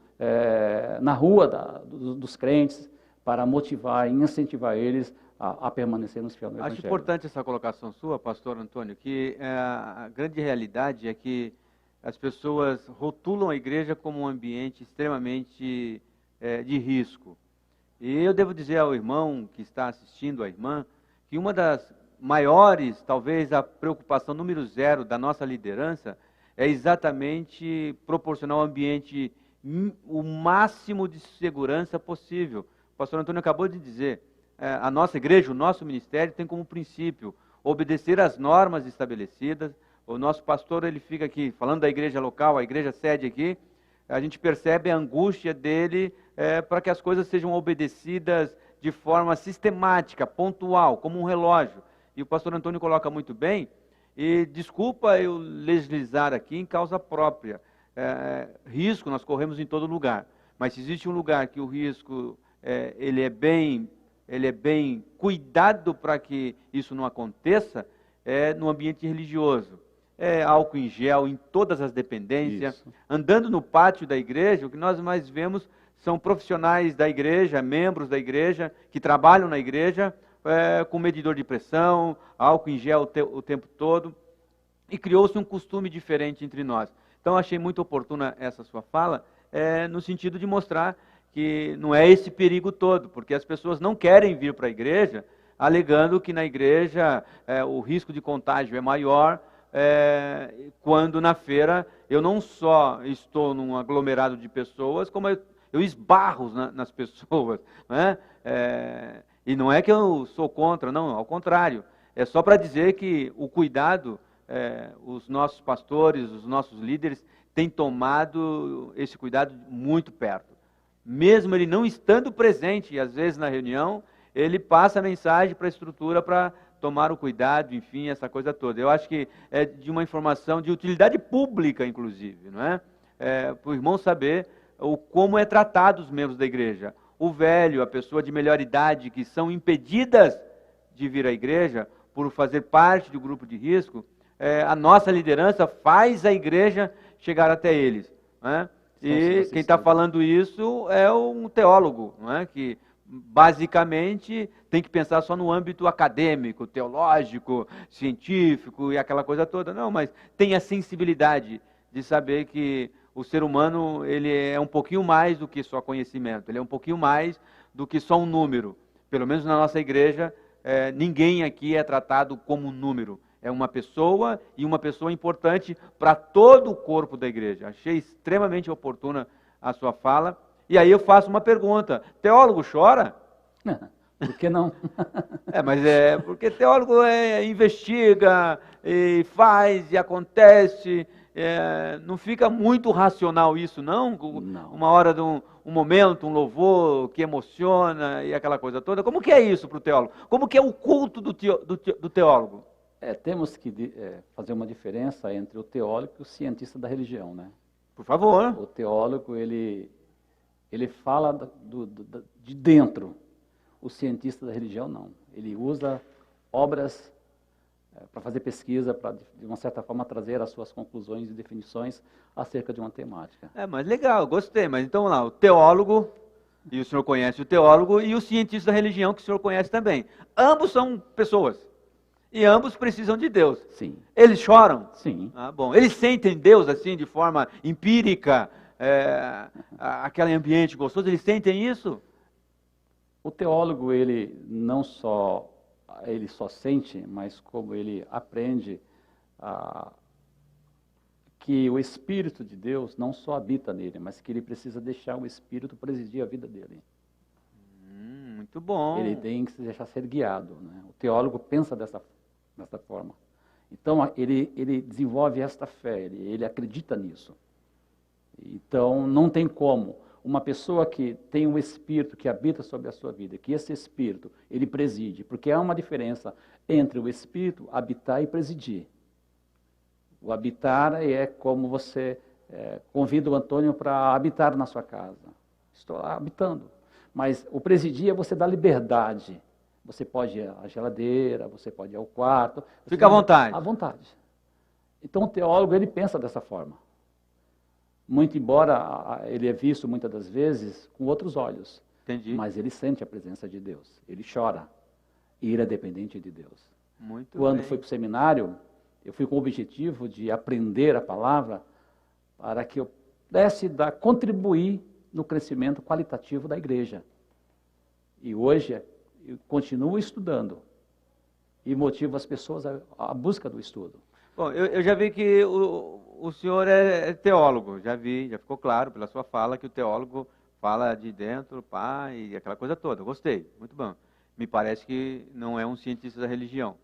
na rua dos crentes, para motivar e incentivar eles a permanecermos fiéis no Evangelho. Acho importante essa colocação sua, pastor Antônio, que a grande realidade é que as pessoas rotulam a igreja como um ambiente extremamente de risco. E eu devo dizer ao irmão que está assistindo, à irmã, que uma das maiores, talvez a preocupação número 0 da nossa liderança é exatamente proporcionar um ambiente o máximo de segurança possível. O pastor Antônio acabou de dizer, a nossa igreja, o nosso ministério tem como princípio obedecer às normas estabelecidas. O nosso pastor, ele fica aqui, falando da igreja local, a igreja sede aqui, a gente percebe a angústia dele para que as coisas sejam obedecidas de forma sistemática, pontual, como um relógio. E o pastor Antônio coloca muito bem, e desculpa eu legislar aqui em causa própria. Risco nós corremos em todo lugar, mas se existe um lugar que o risco ele é bem cuidado para que isso não aconteça, no ambiente religioso. Álcool em gel em todas as dependências. Isso. Andando no pátio da igreja, o que nós mais vemos são profissionais da igreja, membros da igreja, que trabalham na igreja, com medidor de pressão, álcool em gel o tempo todo, e criou-se um costume diferente entre nós. Então, achei muito oportuna essa sua fala, no sentido de mostrar que não é esse perigo todo, porque as pessoas não querem vir para a igreja, alegando que na igreja o risco de contágio é maior, quando na feira eu não só estou num aglomerado de pessoas, como eu esbarro nas pessoas, né? E não é que eu sou contra, não, ao contrário. É só para dizer que o cuidado, os nossos pastores, os nossos líderes, têm tomado esse cuidado muito perto. Mesmo ele não estando presente, e às vezes na reunião, ele passa a mensagem para a estrutura para tomar o cuidado, enfim, essa coisa toda. Eu acho que é de uma informação de utilidade pública, inclusive, não é? Para o irmão saber como é tratado os membros da igreja. O velho, a pessoa de melhor idade, que são impedidas de vir à igreja por fazer parte do grupo de risco, a nossa liderança faz a igreja chegar até eles. Não é? E quem está falando isso é um teólogo, não é? Que basicamente tem que pensar só no âmbito acadêmico, teológico, científico e aquela coisa toda. Não, mas tem a sensibilidade de saber que o ser humano ele é um pouquinho mais do que só conhecimento, ele é um pouquinho mais do que só um número. Pelo menos na nossa igreja, ninguém aqui é tratado como um número. É uma pessoa e uma pessoa importante para todo o corpo da igreja. Achei extremamente oportuna a sua fala. E aí eu faço uma pergunta: teólogo chora? Por que não? Mas porque teólogo investiga, e faz, e acontece, não fica muito racional isso, não? Não. Uma hora de um momento, um louvor que emociona e aquela coisa toda. Como que é isso para o teólogo? Como que é o culto do teólogo? Temos que fazer uma diferença entre o teólogo e o cientista da religião, né? Por favor. O teólogo, ele fala de dentro. O cientista da religião, não. Ele usa obras para fazer pesquisa, para, de uma certa forma, trazer as suas conclusões e definições acerca de uma temática. Mas legal, gostei. Mas então, vamos lá, o teólogo, e o senhor conhece o teólogo, e o cientista da religião, que o senhor conhece também. Ambos são pessoas. E ambos precisam de Deus. Sim. Eles choram? Sim. Bom. Eles sentem Deus assim, de forma empírica, aquele ambiente gostoso, eles sentem isso? O teólogo, ele só sente, mas como ele aprende que o Espírito de Deus não só habita nele, mas que ele precisa deixar o Espírito presidir a vida dele. Muito bom. Ele tem que se deixar ser guiado, né? O teólogo pensa dessa forma. Então, ele desenvolve esta fé, ele acredita nisso. Então, não tem como uma pessoa que tem um Espírito que habita sobre a sua vida, que esse Espírito, ele preside, porque há uma diferença entre o Espírito habitar e presidir. O habitar é como você convida o Antônio para habitar na sua casa. Estou habitando. Mas o presidir é você dar liberdade. Você pode ir à geladeira, você pode ir ao quarto. Fica à vontade. À vontade. Então, o teólogo, ele pensa dessa forma. Muito embora ele é visto, muitas das vezes, com outros olhos. Entendi. mas ele sente a presença de Deus, ele chora, e ele é dependente de Deus. Muito Quando bem. fui para o seminário, eu fui com o objetivo de aprender a palavra para que eu pudesse contribuir no crescimento qualitativo da igreja. E hoje eu continuo estudando e motivo as pessoas à busca do estudo. Bom, eu já vi que o senhor é teólogo, já vi, já ficou claro pela sua fala que o teólogo fala de dentro, pá, e aquela coisa toda. Gostei, muito bom. Me parece que não é um cientista da religião.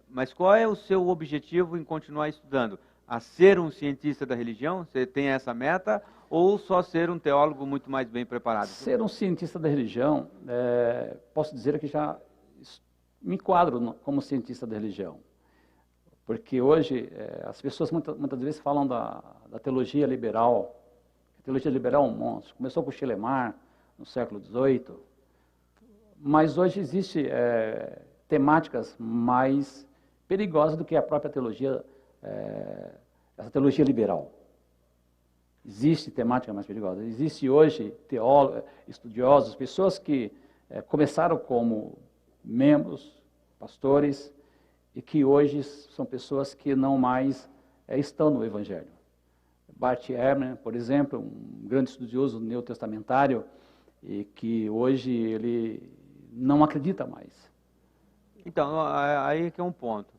Mas qual é o seu objetivo em continuar estudando? A ser um cientista da religião? Você tem essa meta? Ou só ser um teólogo muito mais bem preparado? Ser um cientista da religião, posso dizer que já me enquadro como cientista da religião. Porque hoje as pessoas muitas vezes falam da teologia liberal. A teologia liberal é um monstro. Começou com Schleiermacher no século XVIII. Mas hoje existem temáticas mais perigosas do que a própria teologia, essa teologia liberal. Existe temática mais perigosa. Existe hoje teólogos, estudiosos, pessoas que começaram como membros, pastores, e que hoje são pessoas que não mais estão no Evangelho. Bart Ehrman, por exemplo, um grande estudioso neotestamentário, e que hoje ele não acredita mais. Então, aí que é um ponto.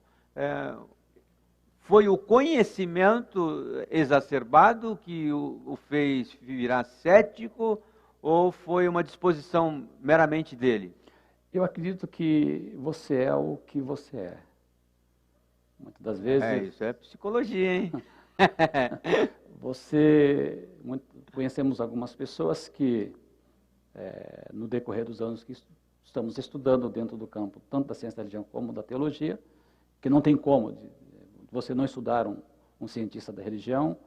Foi o conhecimento exacerbado que o fez virar cético ou foi uma disposição meramente dele? Eu acredito que você é o que você é. Muitas das vezes... Isso é psicologia, hein? Conhecemos algumas pessoas que, no decorrer dos anos que estamos estudando dentro do campo, tanto da ciência da religião como da teologia, que não tem como você não estudar um cientista da religião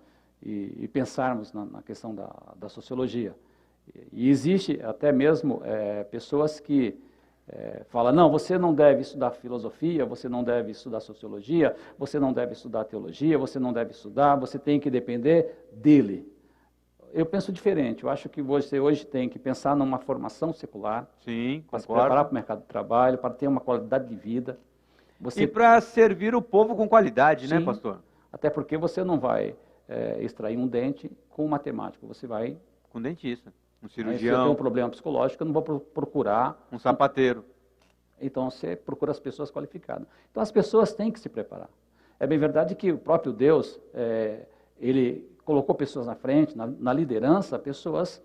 e pensarmos na questão da sociologia. E existe até mesmo pessoas que falam, não, você não deve estudar filosofia, você não deve estudar sociologia, você não deve estudar teologia, você não deve estudar, você tem que depender dele. Eu penso diferente, eu acho que você hoje tem que pensar numa formação secular, sim, para se preparar para o mercado de trabalho, para ter uma qualidade de vida. E para servir o povo com qualidade, sim, né, pastor? Até porque você não vai extrair um dente com matemático, você vai... Com dentista, um Se eu cirurgião, tenho um problema psicológico, eu não vou procurar... um sapateiro. Então você procura as pessoas qualificadas. Então as pessoas têm que se preparar. É bem verdade que o próprio Deus, ele colocou pessoas na frente, na liderança, pessoas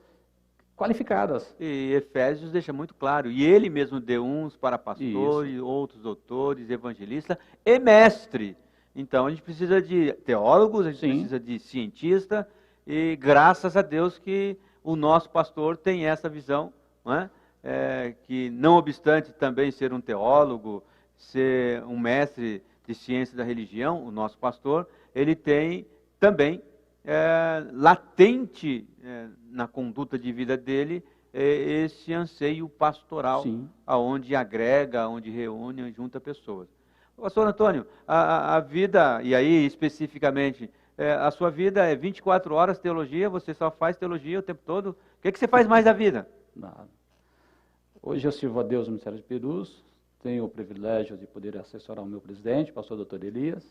qualificadas. E Efésios deixa muito claro, e ele mesmo deu uns para pastores, Isso. outros doutores, evangelistas e mestre. Então a gente precisa de teólogos, a gente Sim. precisa de cientista, e graças a Deus que o nosso pastor tem essa visão, não é? Que não obstante também ser um teólogo, ser um mestre de ciência da religião, o nosso pastor, ele tem também latente na conduta de vida dele esse anseio pastoral, Sim. aonde agrega, onde reúne, junta pessoas. Pastor Antônio, a vida, e aí especificamente, a sua vida é 24 horas teologia, você só faz teologia o tempo todo, o que você faz mais da vida? Nada. Hoje eu sirvo a Deus no Ministério de Perus, tenho o privilégio de poder assessorar o meu presidente, pastor Dr. Elias,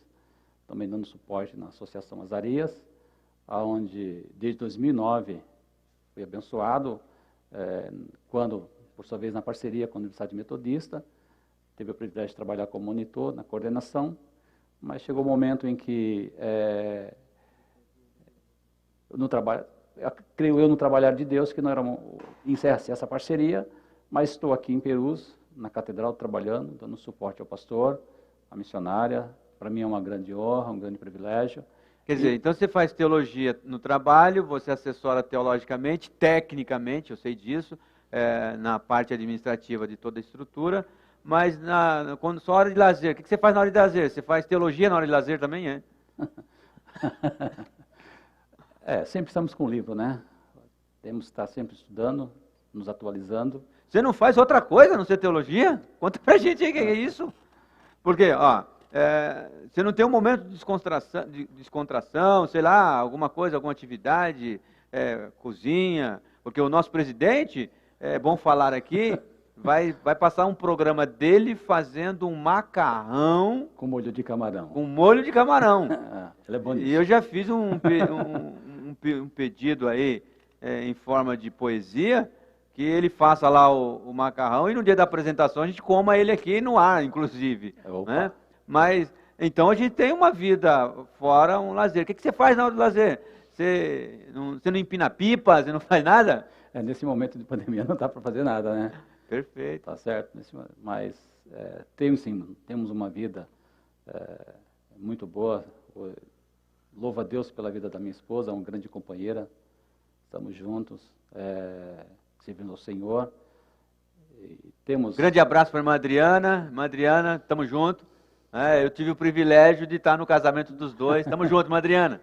também dando suporte na Associação Azarias, onde desde 2009 fui abençoado, quando, por sua vez, na parceria com a Universidade Metodista, teve o privilégio de trabalhar como monitor na coordenação, mas chegou o momento em que creio eu no trabalhar de Deus, que não era encerra-se essa parceria, mas estou aqui em Perus, na catedral, trabalhando, dando suporte ao pastor, à missionária. Para mim é uma grande honra, um grande privilégio. Quer dizer, então você faz teologia no trabalho, você assessora teologicamente, tecnicamente, eu sei disso, na parte administrativa de toda a estrutura, mas quando só hora de lazer, o que você faz na hora de lazer? Você faz teologia na hora de lazer também, é? Sempre estamos com o livro, né? Temos que estar sempre estudando, nos atualizando. Você não faz outra coisa a não ser teologia? Conta pra gente aí o que é isso. Porque, você não tem um momento de descontração, sei lá, alguma coisa, alguma atividade, cozinha. Porque o nosso presidente, é bom falar aqui, vai passar um programa dele fazendo um macarrão Com molho de camarão. com molho de camarão. Ele é bom nisso. E eu já fiz um pedido aí, em forma de poesia, que ele faça lá o macarrão e no dia da apresentação a gente coma ele aqui no ar, inclusive. Né? Mas, então a gente tem uma vida fora um lazer. O que você faz na hora do lazer? Você não empina pipa, você não faz nada? Nesse momento de pandemia não dá para fazer nada, né? Perfeito. Tá certo. Mas temos sim, temos uma vida muito boa. Louvo a Deus pela vida da minha esposa, uma grande companheira. Estamos juntos, servindo ao Senhor. E temos... Grande abraço para a irmã Adriana. Irmã Adriana, estamos juntos. Eu tive o privilégio de estar no casamento dos dois. Estamos juntos, irmã Adriana.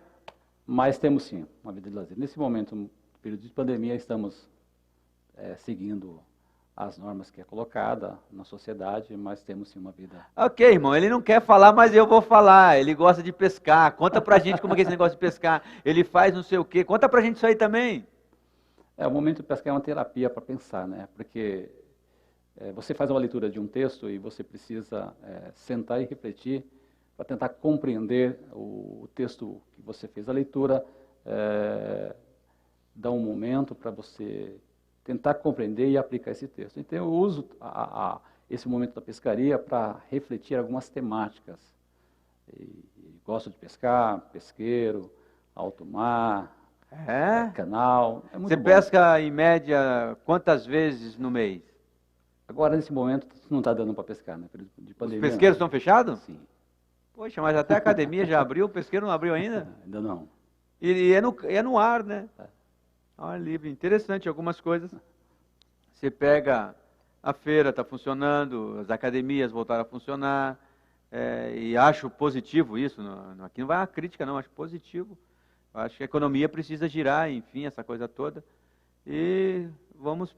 Mas temos sim uma vida de lazer. Nesse momento, no período de pandemia, estamos seguindo as normas que é colocada na sociedade, mas temos sim uma vida. Ok, irmão, ele não quer falar, mas eu vou falar. Ele gosta de pescar. Conta pra gente como é que é esse negócio de pescar. Ele faz não sei o quê. Conta pra gente isso aí também. O momento de pescar é uma terapia para pensar, né? Porque você faz uma leitura de um texto e você precisa sentar e refletir para tentar compreender o texto que você fez a leitura, dá um momento para você tentar compreender e aplicar esse texto. Então eu uso esse momento da pescaria para refletir algumas temáticas. Gosto de pescar, pesqueiro, alto mar, canal. É muito Você bom. pesca em média quantas vezes no mês? Agora, nesse momento, não está dando para pescar, né? De pandemia, Os pesqueiros estão fechados? Sim. Poxa, mas até a academia já abriu, o pesqueiro não abriu ainda? Ainda não. E é no ar, né? Ar livre. Interessante, algumas coisas. Você pega, a feira está funcionando, as academias voltaram a funcionar, e acho positivo isso. Aqui não vai uma crítica, não, acho positivo. Acho que a economia precisa girar, enfim, essa coisa toda. E vamos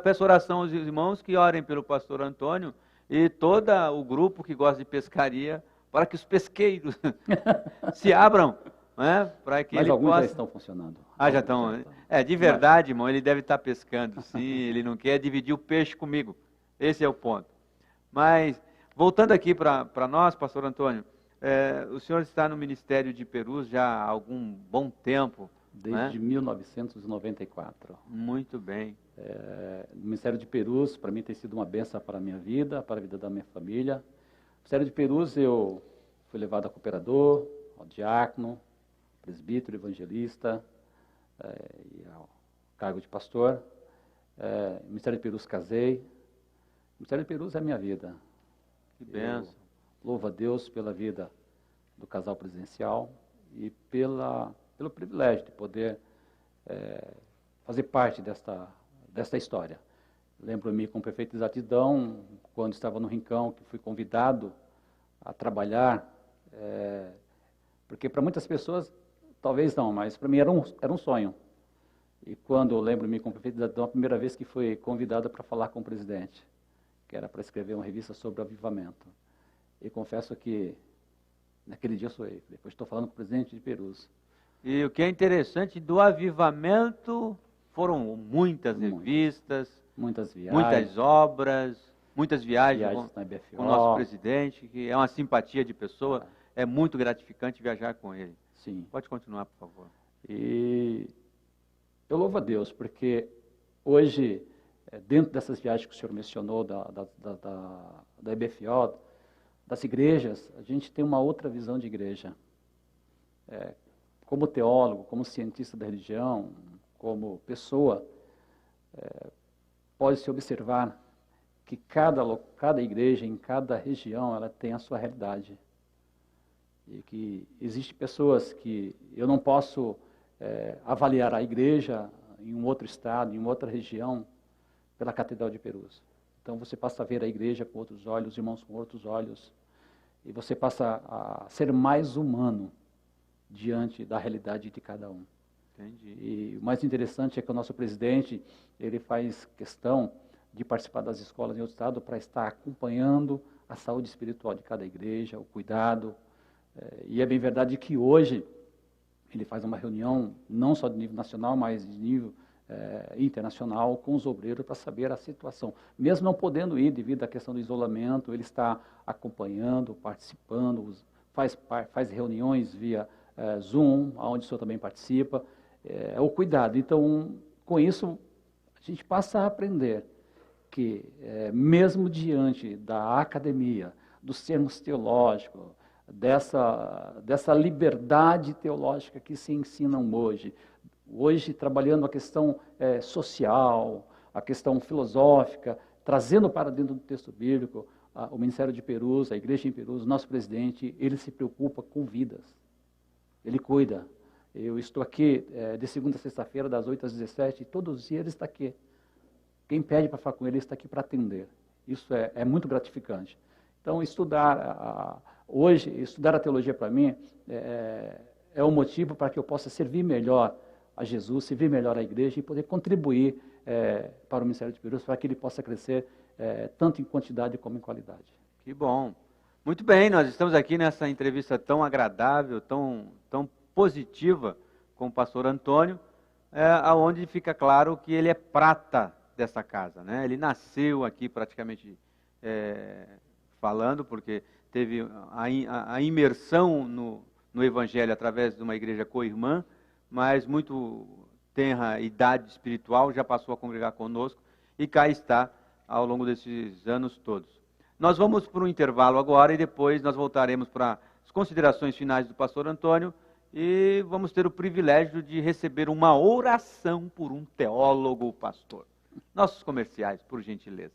peço oração aos irmãos que orem pelo pastor Antônio e todo o grupo que gosta de pescaria, para que os pesqueiros se abram, né? Para que Mas ele alguns possa... já estão funcionando. Já estão. De verdade, irmão, ele deve estar pescando, sim, ele não quer dividir o peixe comigo. Esse é o ponto. Mas, voltando aqui para nós, pastor Antônio, o senhor está no Ministério de Perus já há algum bom tempo. Desde 1994. Muito bem. O Ministério de Perus, para mim, tem sido uma bênção para a minha vida, para a vida da minha família. No Ministério de Perus, eu fui levado a cooperador, ao diácono, presbítero, evangelista, e ao cargo de pastor. No Ministério de Perus, casei. O Ministério de Perus é a minha vida. Que bênção. Louvo a Deus pela vida do casal presidencial e pelo privilégio de poder fazer parte desta história. Lembro-me com perfeita exatidão, quando estava no Rincão, que fui convidado a trabalhar, porque para muitas pessoas, talvez não, mas para mim era um sonho. E quando lembro-me com perfeita exatidão, a primeira vez que fui convidado para falar com o presidente, que era para escrever uma revista sobre o avivamento. E confesso que naquele dia eu sonhei. Depois estou falando com o presidente de Perus. E o que é interessante do avivamento foram muitas revistas, muitas viagens, muitas obras, muitas viagens com o nosso presidente, que é uma simpatia de pessoa, é muito gratificante viajar com ele. Sim. Pode continuar, por favor. E eu louvo a Deus, porque hoje, dentro dessas viagens que o senhor mencionou, da EBFO, das igrejas, a gente tem uma outra visão de igreja. Como teólogo, como cientista da religião, como pessoa, pode-se observar que cada igreja, em cada região, ela tem a sua realidade. E que existem pessoas que eu não posso avaliar a igreja em um outro estado, em uma outra região, pela Catedral de Perus. Então você passa a ver a igreja com outros olhos, os irmãos com outros olhos, e você passa a ser mais humano diante da realidade de cada um. Entendi. E o mais interessante é que o nosso presidente, ele faz questão de participar das escolas em outro estado para estar acompanhando a saúde espiritual de cada igreja, o cuidado. E é bem verdade que hoje ele faz uma reunião, não só de nível nacional, mas de nível internacional com os obreiros para saber a situação. Mesmo não podendo ir devido à questão do isolamento, ele está acompanhando, participando, faz reuniões via Zoom, onde o senhor também participa. O cuidado. Então, com isso, a gente passa a aprender que, mesmo diante da academia, dos termos teológicos, dessa liberdade teológica que se ensinam hoje trabalhando a questão social, a questão filosófica, trazendo para dentro do texto bíblico, o Ministério de Perus, a Igreja em Perus, nosso presidente, ele se preocupa com vidas, ele cuida. Eu estou aqui de segunda a sexta-feira, das 8 às 17, e todos os dias ele está aqui. Quem pede para falar com ele está aqui para atender. Isso é muito gratificante. Então, hoje, estudar a teologia para mim é um motivo para que eu possa servir melhor a Jesus, servir melhor a igreja e poder contribuir para o Ministério de Perus, para que ele possa crescer tanto em quantidade como em qualidade. Que bom. Muito bem, nós estamos aqui nessa entrevista tão agradável, tão positiva com o pastor Antônio, onde fica claro que ele é prata dessa casa, né? Ele nasceu aqui praticamente falando, porque teve a imersão no Evangelho através de uma igreja co-irmã, mas muito tenra idade espiritual, já passou a congregar conosco e cá está ao longo desses anos todos. Nós vamos para um intervalo agora e depois nós voltaremos para as considerações finais do pastor Antônio e vamos ter o privilégio de receber uma oração por um teólogo pastor. Nossos comerciais, por gentileza.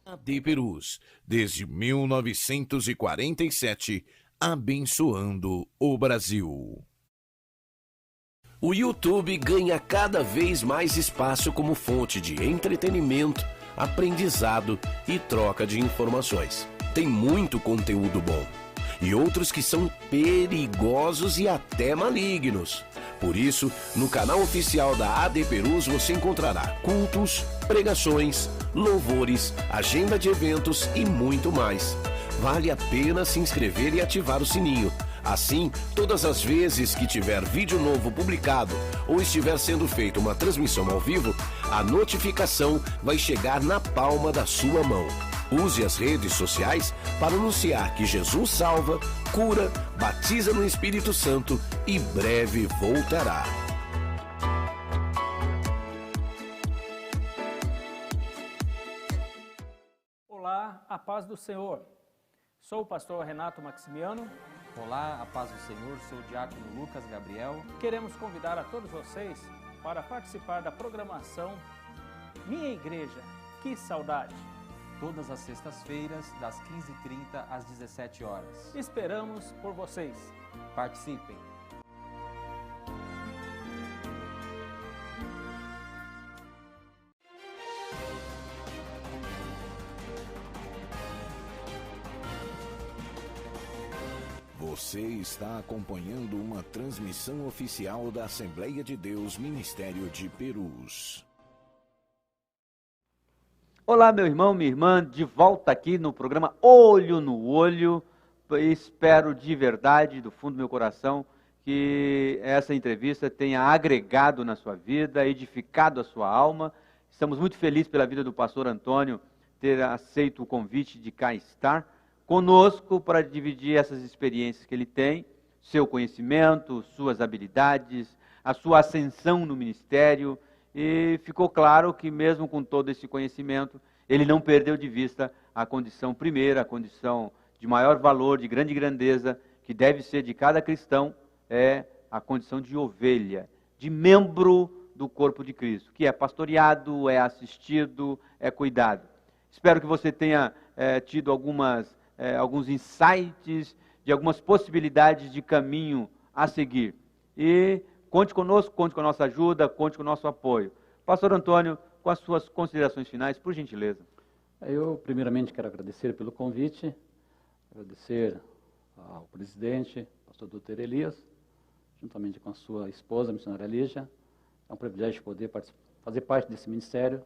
AD Perus, desde 1947, abençoando o Brasil. O YouTube ganha cada vez mais espaço como fonte de entretenimento, aprendizado e troca de informações. Tem muito conteúdo bom e outros que são perigosos e até malignos. Por isso, no canal oficial da AD Perus você encontrará cultos, pregações, louvores, agenda de eventos e muito mais. Vale a pena se inscrever e ativar o sininho. Assim, todas as vezes que tiver vídeo novo publicado ou estiver sendo feita uma transmissão ao vivo, a notificação vai chegar na palma da sua mão. Use as redes sociais para anunciar que Jesus salva, cura, batiza no Espírito Santo e breve voltará. Olá, a paz do Senhor. Sou o pastor Renato Maximiano. Olá, a paz do Senhor, sou o diácono Lucas Gabriel. Queremos convidar a todos vocês para participar da programação Minha Igreja, que saudade! Todas as sextas-feiras, das 15h30 às 17 horas. Esperamos por vocês. Participem! Você está acompanhando uma transmissão oficial da Assembleia de Deus Ministério de Perus. Olá, meu irmão, minha irmã, de volta aqui no programa Olho no Olho. Espero de verdade, do fundo do meu coração, que essa entrevista tenha agregado na sua vida, edificado a sua alma. Estamos muito felizes pela vida do pastor Antônio ter aceito o convite de cá estar conosco para dividir essas experiências que ele tem, seu conhecimento, suas habilidades, a sua ascensão no ministério. E ficou claro que mesmo com todo esse conhecimento, ele não perdeu de vista a condição primeira, a condição de maior valor, de grande grandeza, que deve ser de cada cristão, é a condição de ovelha, de membro do corpo de Cristo, que é pastoreado, é assistido, é cuidado. Espero que você tenha tido alguns insights, de algumas possibilidades de caminho a seguir. E conte conosco, conte com a nossa ajuda, conte com o nosso apoio. Pastor Antônio, com as suas considerações finais, por gentileza. Eu, primeiramente, quero agradecer pelo convite, agradecer ao presidente, pastor Dr. Elias, juntamente com a sua esposa, a missionária Lígia. É um privilégio poder fazer parte desse ministério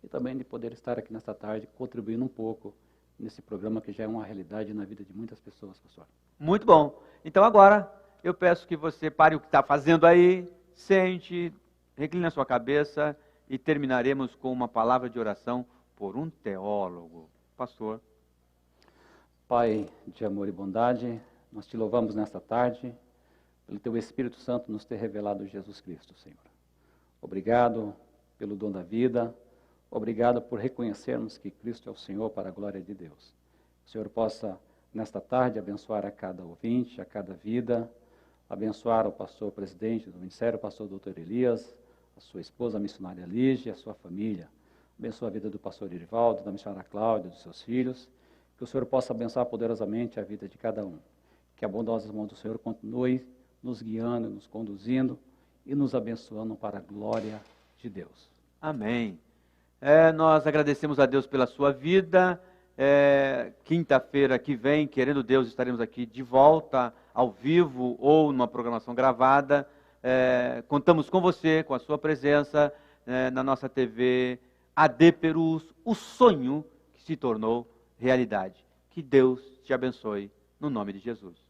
e também de poder estar aqui nesta tarde, contribuindo um pouco nesse programa que já é uma realidade na vida de muitas pessoas, pastor. Muito bom. Então agora eu peço que você pare o que está fazendo aí, sente, Recline a sua cabeça e terminaremos com uma palavra de oração por um teólogo. Pastor. Pai de amor e bondade, nós te louvamos nesta tarde pelo teu Espírito Santo nos ter revelado Jesus Cristo, Senhor. Obrigado pelo dom da vida, obrigado por reconhecermos que Cristo é o Senhor para a glória de Deus. O Senhor possa, nesta tarde, abençoar a cada ouvinte, a cada vida, abençoar o pastor presidente do Ministério, o pastor Dr. Elias, a sua esposa, a missionária Lígia, a sua família. Abençoa a vida do pastor Irivaldo, da missionária Cláudia, dos seus filhos. Que o Senhor possa abençoar poderosamente a vida de cada um. Que a bondosa mão do Senhor continue nos guiando, nos conduzindo e nos abençoando para a glória de Deus. Amém. Nós agradecemos a Deus pela sua vida. Quinta-feira que vem, querendo Deus, estaremos aqui de volta, ao vivo ou numa programação gravada. Contamos com você, com a sua presença na nossa TV AD Perus, o sonho que se tornou realidade. Que Deus te abençoe, no nome de Jesus.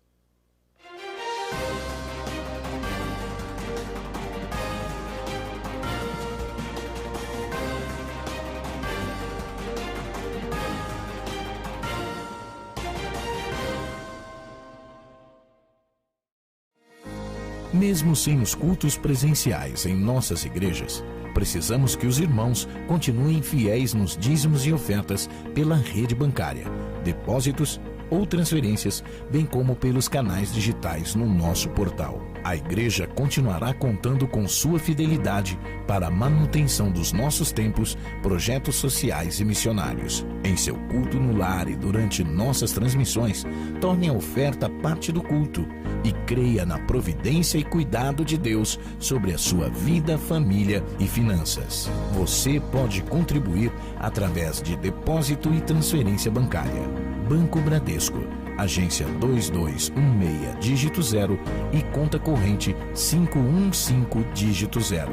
Mesmo sem os cultos presenciais em nossas igrejas, precisamos que os irmãos continuem fiéis nos dízimos e ofertas pela rede bancária, depósitos ou transferências, bem como pelos canais digitais no nosso portal. A igreja continuará contando com sua fidelidade para a manutenção dos nossos templos, projetos sociais e missionários. Em seu culto no lar e durante nossas transmissões, torne a oferta parte do culto e creia na providência e cuidado de Deus sobre a sua vida, família e finanças. Você pode contribuir através de depósito e transferência bancária. Banco Bradesco, agência 2216, dígito 0 e conta corrente 515, dígito 0.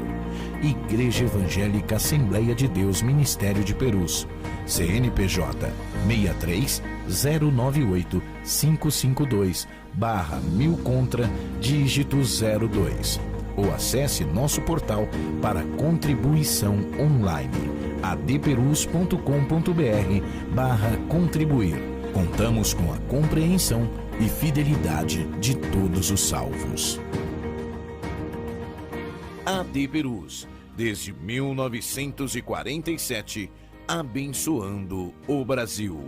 Igreja Evangélica Assembleia de Deus Ministério de Perus, CNPJ 63-098-552/1000 contra, dígito 02. Ou acesse nosso portal para contribuição online, adperus.com.br/contribuir. Contamos com a compreensão e fidelidade de todos os salvos. AD Perus, desde 1947, abençoando o Brasil.